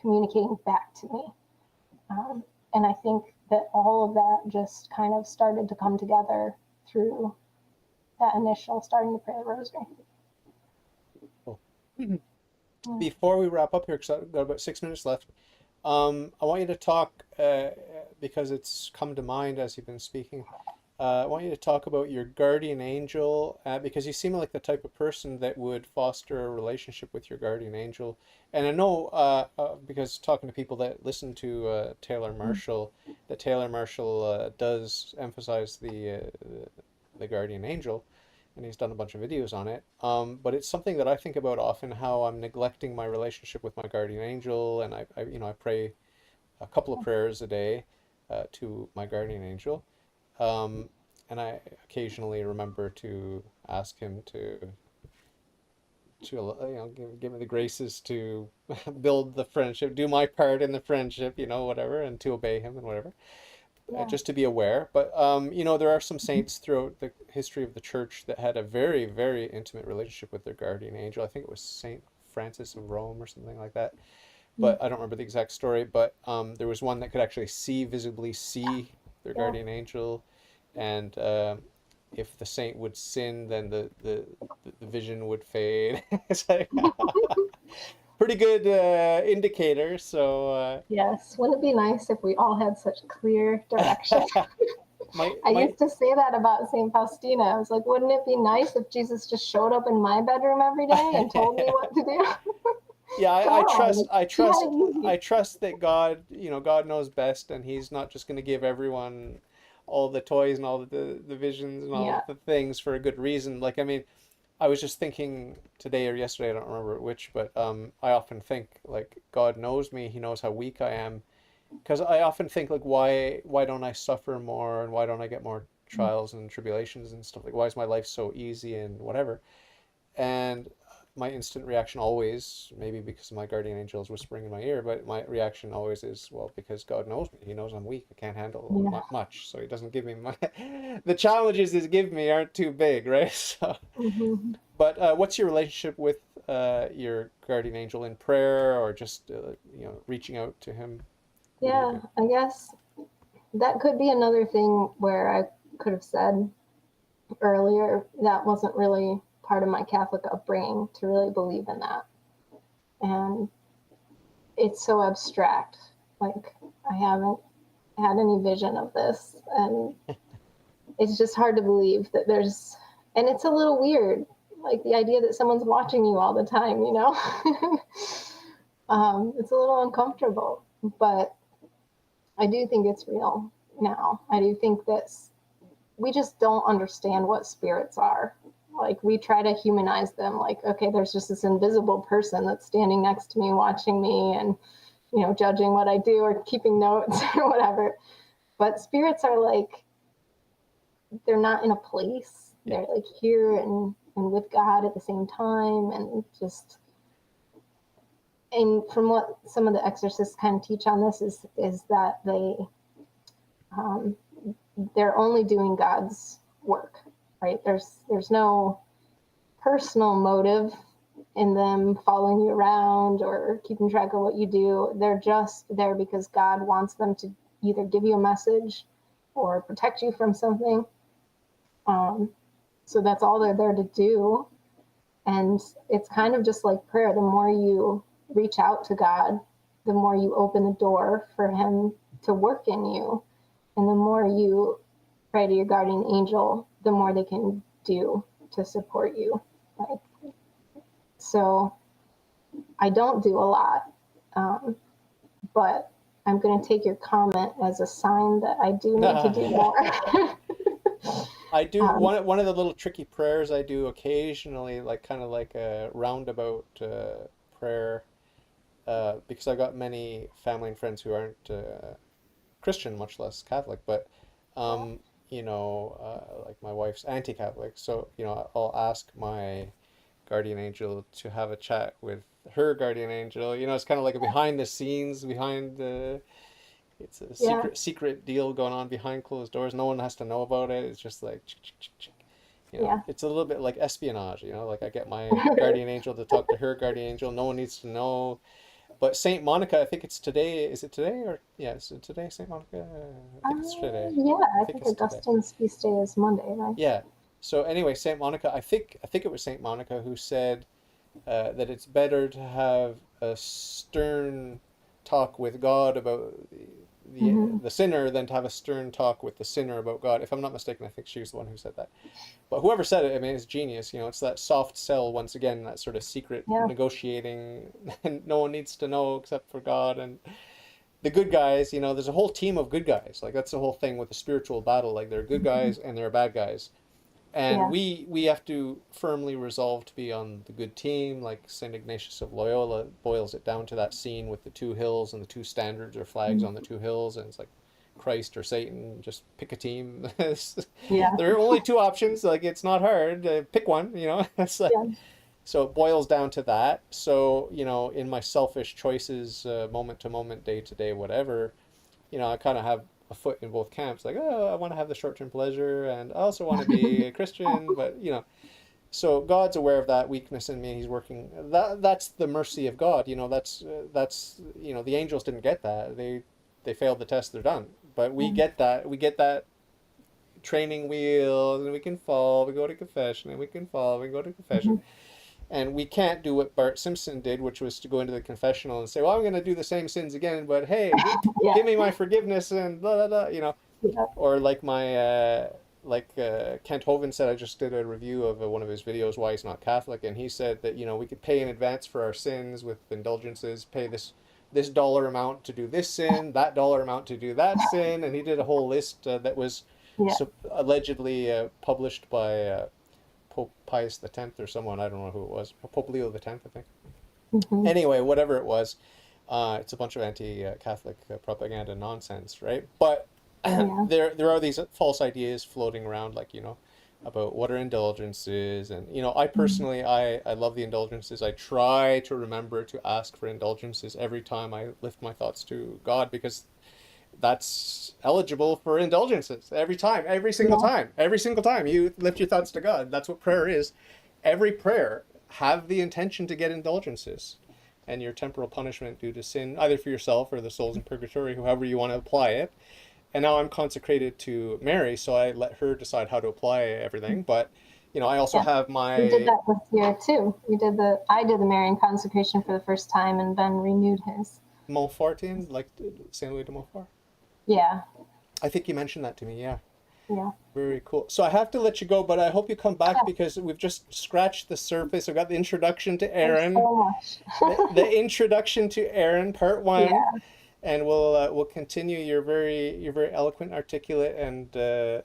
communicating back to me. And I think that all of that just kind of started to come together through that initial starting to pray the rosary. Cool. Before we wrap up here, because I've got about 6 minutes left, I want you to talk, because it's come to mind as you've been speaking. I want you to talk about your guardian angel, because you seem like the type of person that would foster a relationship with your guardian angel. And I know, because talking to people that listen to Taylor Marshall, that Taylor Marshall does emphasize the guardian angel, and he's done a bunch of videos on it. But it's something that I think about often, how I'm neglecting my relationship with my guardian angel, and I pray a couple of prayers a day to my guardian angel. And I occasionally remember to ask him to give me the graces to build the friendship, do my part in the friendship, whatever, and to obey him and whatever. Yeah. Just to be aware. But there are some saints throughout the history of the church that had a very, very intimate relationship with their guardian angel. I think it was Saint Francis of Rome or something like that. But I don't remember the exact story. But there was one that could actually visibly see their guardian angel, and if the saint would sin, then the vision would fade. It's like pretty good indicator. So Yes. Wouldn't it be nice if we all had such clear direction? I my used to say that about St. Faustina. I was like, wouldn't it be nice if Jesus just showed up in my bedroom every day and told me what to do? yeah, I trust that God, God knows best, and he's not just going to give everyone all the toys and all the visions and all Yeah. the things for a good reason. Like, I mean, I was just thinking today or yesterday, I don't remember which, but I often think like God knows me. He knows how weak I am, because I often think like why don't I suffer more, and why don't I get more trials and tribulations and stuff, like why is my life so easy and whatever. And my instant reaction always, maybe because my guardian angel is whispering in my ear, but my reaction always is, well, because God knows me. He knows I'm weak. I can't handle Yeah. much. So he doesn't give me the challenges he's given me aren't too big, right? So, Mm-hmm. but what's your relationship with your guardian angel in prayer, or just, reaching out to him? What do you Yeah, do? I guess that could be another thing where I could have said earlier that wasn't really part of my Catholic upbringing to really believe in that. And it's so abstract. Like, I haven't had any vision of this. And it's just hard to believe that and it's a little weird. Like the idea that someone's watching you all the time, it's a little uncomfortable. But I do think it's real now. I do think that we just don't understand what spirits are. Like, we try to humanize them. Like, okay, there's just this invisible person that's standing next to me, watching me, and judging what I do or keeping notes or whatever. But spirits are like, they're not in a place. Yeah. They're like here and with God at the same time, and from what some of the exorcists kind of teach on this is that they're only doing God's work, right? There's no personal motive in them following you around or keeping track of what you do. They're just there because God wants them to either give you a message or protect you from something. So that's all they're there to do. And it's kind of just like prayer. The more you reach out to God, the more you open the door for him to work in you. And the more you pray to your guardian angel, the more they can do to support you. Like, so I don't do a lot, but I'm going to take your comment as a sign that I do need to do more. I do um, one of the little tricky prayers I do occasionally, like kind of like a roundabout prayer, because I've got many family and friends who aren't Christian, much less Catholic, but um, like my wife's anti-Catholic, so I'll ask my guardian angel to have a chat with her guardian angel. It's kind of like a behind the scenes, behind the it's a yeah, secret deal going on behind closed doors. No one has to know about it. It's just like yeah. it's a little bit like espionage. Like I get my guardian angel to talk to her guardian angel. No one needs to know. But Saint Monica, I think it's today. Is it today or yeah? Is it today, Saint Monica? I think it's today. Yeah, I I think think it's today. Augustine's feast day is Monday, right? Yeah. So anyway, Saint Monica. I think it was Saint Monica who said that it's better to have a stern talk with God about Mm-hmm. the sinner than to have a stern talk with the sinner about God. If I'm not mistaken, I think she was the one who said that. But whoever said it, I mean, it's genius. It's that soft sell once again, that sort of secret Yeah. negotiating, and no one needs to know except for God and the good guys. There's a whole team of good guys. Like that's the whole thing with the spiritual battle. Like there are good Mm-hmm. guys and there are bad guys, and Yeah. we have to firmly resolve to be on the good team. Like Saint Ignatius of Loyola boils it down to that scene with the two hills and the two standards or flags on the two hills, and it's like Christ or Satan. Just pick a team. Yeah. There are only two options. Like it's not hard. Pick one. It's like Yeah. so it boils down to that. So in my selfish choices, moment to moment, day to day, whatever, I kind of have a foot in both camps. Like, oh, I want to have the short term pleasure, and I also want to be a Christian. But so God's aware of that weakness in me. He's working. That's the mercy of God. That's the angels didn't get that. They failed the test. They're done. But we Mm-hmm. get that. We get that training wheels, and we can fall. We go to confession, and we can fall. We go to confession. And we can't do what Bart Simpson did, which was to go into the confessional and say, "Well, I'm going to do the same sins again, but hey, Yeah. give me my forgiveness and blah blah blah." Yeah. Or like my Kent Hovind said, I just did a review of one of his videos, why he's not Catholic, and he said that we could pay in advance for our sins with indulgences, pay this dollar amount to do this sin, that dollar amount to do that sin, and he did a whole list that was Yeah. allegedly published by Pope Pius X or someone, I don't know who it was, Pope Leo X, I think. Mm-hmm. Anyway, whatever it was, it's a bunch of anti-Catholic propaganda nonsense, right? But Yeah. there are these false ideas floating around, like about what are indulgences, and I Mm-hmm. personally I love the indulgences. I try to remember to ask for indulgences every time I lift my thoughts to God, because that's eligible for indulgences every time, Yeah. every single time you lift your thoughts to God. That's what prayer is. Every prayer have the intention to get indulgences and your temporal punishment due to sin, either for yourself or the souls in purgatory, however you want to apply it. And now I'm consecrated to Mary, so I let her decide how to apply everything. But I also Yeah. have We did my that this year too. I did the Marian consecration for the first time, and Ben renewed his. Montfortian, like Saint Louis de Montfort. Yeah. I think you mentioned that to me. Yeah. Yeah. Very cool. So I have to let you go, but I hope you come back Yeah. because we've just scratched the surface. I've got the introduction to Thanks Erin, so much. the introduction to Erin, part one, Yeah. and we'll continue. You're very eloquent, articulate, and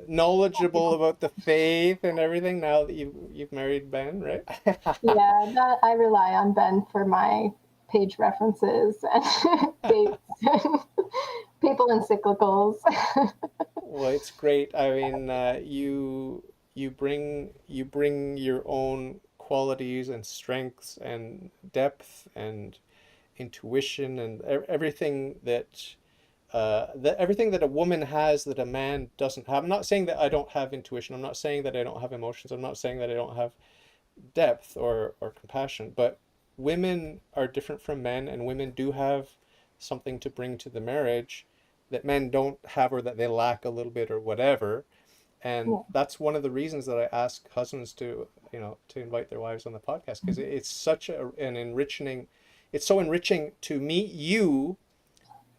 knowledgeable about the faith and everything. Now that you've married Ben, right? Yeah. That I rely on Ben for my page references and dates and people encyclicals. Well, it's great. I mean, you bring your own qualities and strengths and depth and intuition and everything that a woman has that a man doesn't have. I'm not saying that I don't have intuition. I'm not saying that I don't have emotions. I'm not saying that I don't have depth or compassion. But women are different from men, and women do have something to bring to the marriage that men don't have, or that they lack a little bit or whatever. And Yeah. that's one of the reasons that I ask husbands to invite their wives on the podcast, because it's such an enriching, it's so enriching to meet you,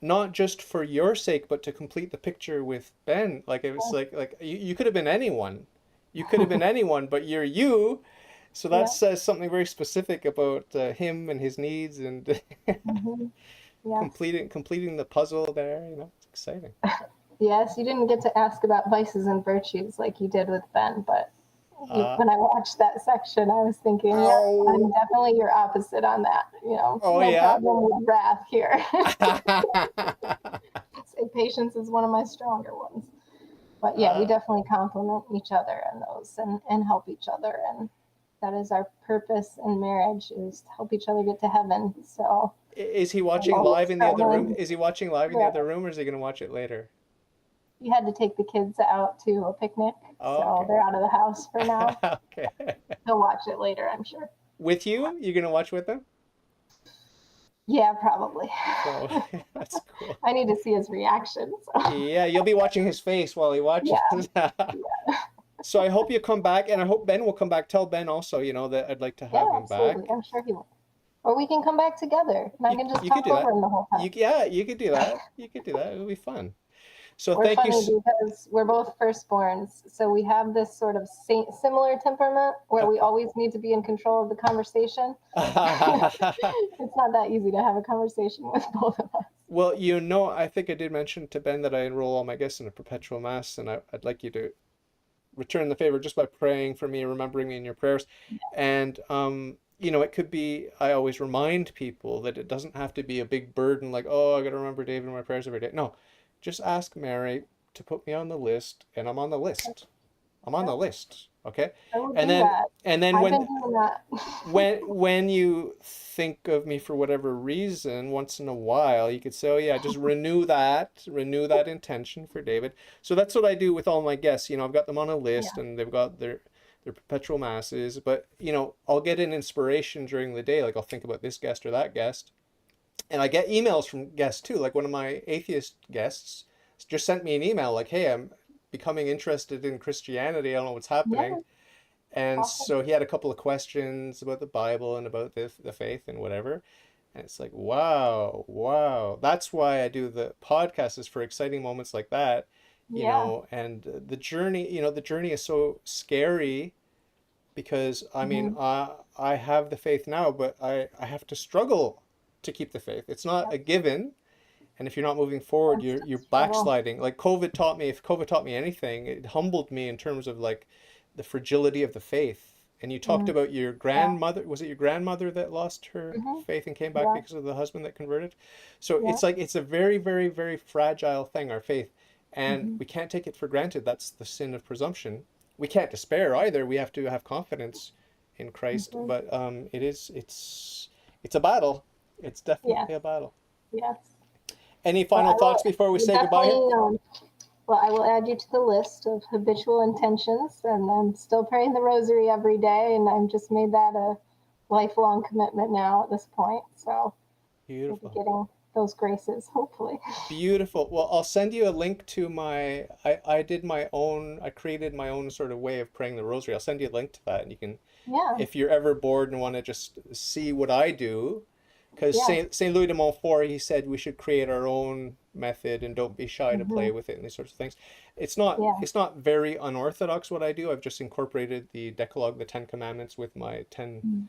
not just for your sake, but to complete the picture with Ben. Like it was like you could have been anyone, You could have been anyone, but you're you. So that Yeah. says something very specific about him and his needs and Hmm. Yes. completing the puzzle there. It's exciting. Yes, you didn't get to ask about vices and virtues like you did with Ben, but Uh, when I watched that section, I was thinking, yep, I'm oh, definitely your opposite on that. oh No yeah. problem with wrath here. Say patience is one of my stronger ones. But yeah, we uh, definitely complement each other in those and help each other. And that is our purpose in marriage is to help each other get to heaven. So is he I'm watching always live in the other room? struggling. Is he watching live in the Yeah. other room, or is he going to watch it later? We had to take the kids out to a picnic, Oh, so okay. they're out of the house for now. Okay. He'll watch it later, I'm sure. With you? You're going to watch with them? Yeah, probably. So that's cool. I need to see his reaction. So Yeah, you'll be watching his face while he watches. yeah, So I hope you come back, and I hope Ben will come back. Tell Ben also, that I'd like to yeah, have him absolutely. back. I'm sure he will. Or we can come back together, and I You can just you could talk do over that. him the whole time. Yeah, you could do that. You could do that. It'll be fun. So We're thank you. funny because we're both firstborns, so we have this sort of similar temperament where we always need to be in control of the conversation. It's not that easy to have a conversation with both of us. Well, I think I did mention to Ben that I enroll all my guests in a perpetual mass, and I'd like you to return the favor just by praying for me, remembering me in your prayers. And it could be, I always remind people that it doesn't have to be a big burden like, oh, I got to remember David in my prayers every day. No, just ask Mary to put me on the list, and I'm on the list. I'm on Yeah, the list. Okay. I will And do then that. and then I've when been doing that. when you think of me for whatever reason, once in a while, you could say, "Oh yeah, just renew that intention for David." So that's what I do with all my guests. I've got them on a list, Yeah. and they've got their perpetual masses. But I'll get an inspiration during the day, like I'll think about this guest or that guest, and I get emails from guests too. Like one of my atheist guests just sent me an email, like, "Hey, I'm becoming interested in Christianity. I don't know what's happening." Yeah. And Awesome. so he had a couple of questions about the Bible and about the faith and whatever. And it's like, wow, wow. That's why I do the podcast, is for exciting moments like that, Yeah. and the journey is so scary because I mean, Hmm. I have the faith now, but I have to struggle to keep the faith. It's not Yep. a given. And if you're not moving forward, you're Constant struggle. backsliding. Like COVID taught me, if COVID taught me anything, it humbled me in terms of like the fragility of the faith. And you talked Mm. about your Yeah. grandmother. Was it your grandmother that lost her Hmm. faith and came back Yeah. because of the husband that converted? So Yeah. it's like it's a very, very, very fragile thing, our faith. And Hmm. we can't take it for granted. That's the sin of presumption. We can't despair either. We have to have confidence in Christ. Hmm. But it's a battle. It's definitely a Yes. battle. Yes. Any Well, final thoughts before we will say goodbye here? definitely. Well, I will add you to the list of habitual intentions, and I'm still praying the rosary every day, and I've just made that a lifelong commitment now at this point. So we'll be Beautiful. getting those graces, hopefully. Beautiful. Well, I'll send you a link to I created my own sort of way of praying the rosary. I'll send you a link to that, and you can, Yeah. if you're ever bored and want to just see what I do, because Yeah. Saint Louis de Montfort, he said we should create our own method and don't be shy to Hmm. play with it and these sorts of things. It's not Yeah. it's not very unorthodox what I do. I've just incorporated the Decalogue, the Ten Commandments, with my 10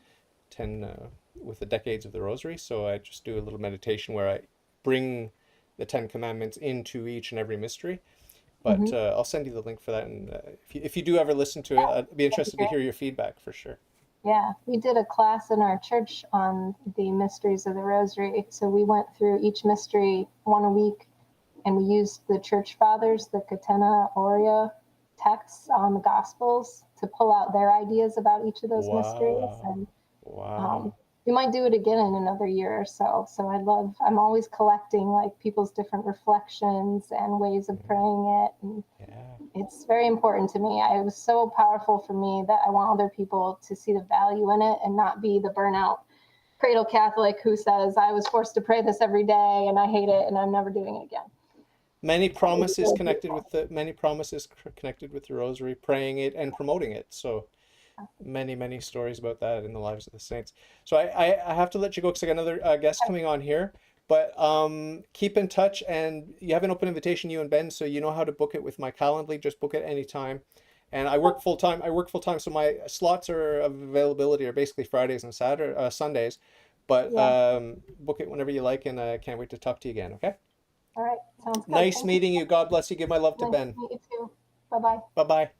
with the decades of the Rosary. So I just do a little meditation where I bring the 10 Commandments into each and every mystery. But Hmm. I'll send you the link for that, and if you do ever listen to it, Yeah. I'd be That'd be interested to great. hear your feedback for sure. Yeah, we did a class in our church on the mysteries of the Rosary. So we went through each mystery one a week, and we used the church fathers, the Catena Aurea texts on the Gospels to pull out their ideas about each of those mysteries. Wow. And um, Wow. we might do it again in another year or so. So I'm always collecting like people's different reflections and ways of praying it. And Yeah. it's very important to me. It was so powerful for me that I want other people to see the value in it and not be the burnout cradle Catholic who says, I was forced to pray this every day and I hate it and I'm never doing it again. Many promises connected with the Rosary, praying it and promoting it. So many stories about that in the lives of the saints. So I have to let you go because I got another guest coming on here. But keep in touch, and you have an open invitation, you and Ben, so you know how to book it with my Calendly. Just book it anytime. And I work full time. I work full time, so my slots are of availability are basically Fridays and Saturday, Sundays. But Yeah. book it whenever you like, and I can't wait to talk to you again. Okay. All right. Sounds good. Nice Thank you. meeting you. God bless you. Give my love to Nice to Ben. meet you too. Bye bye. Bye bye.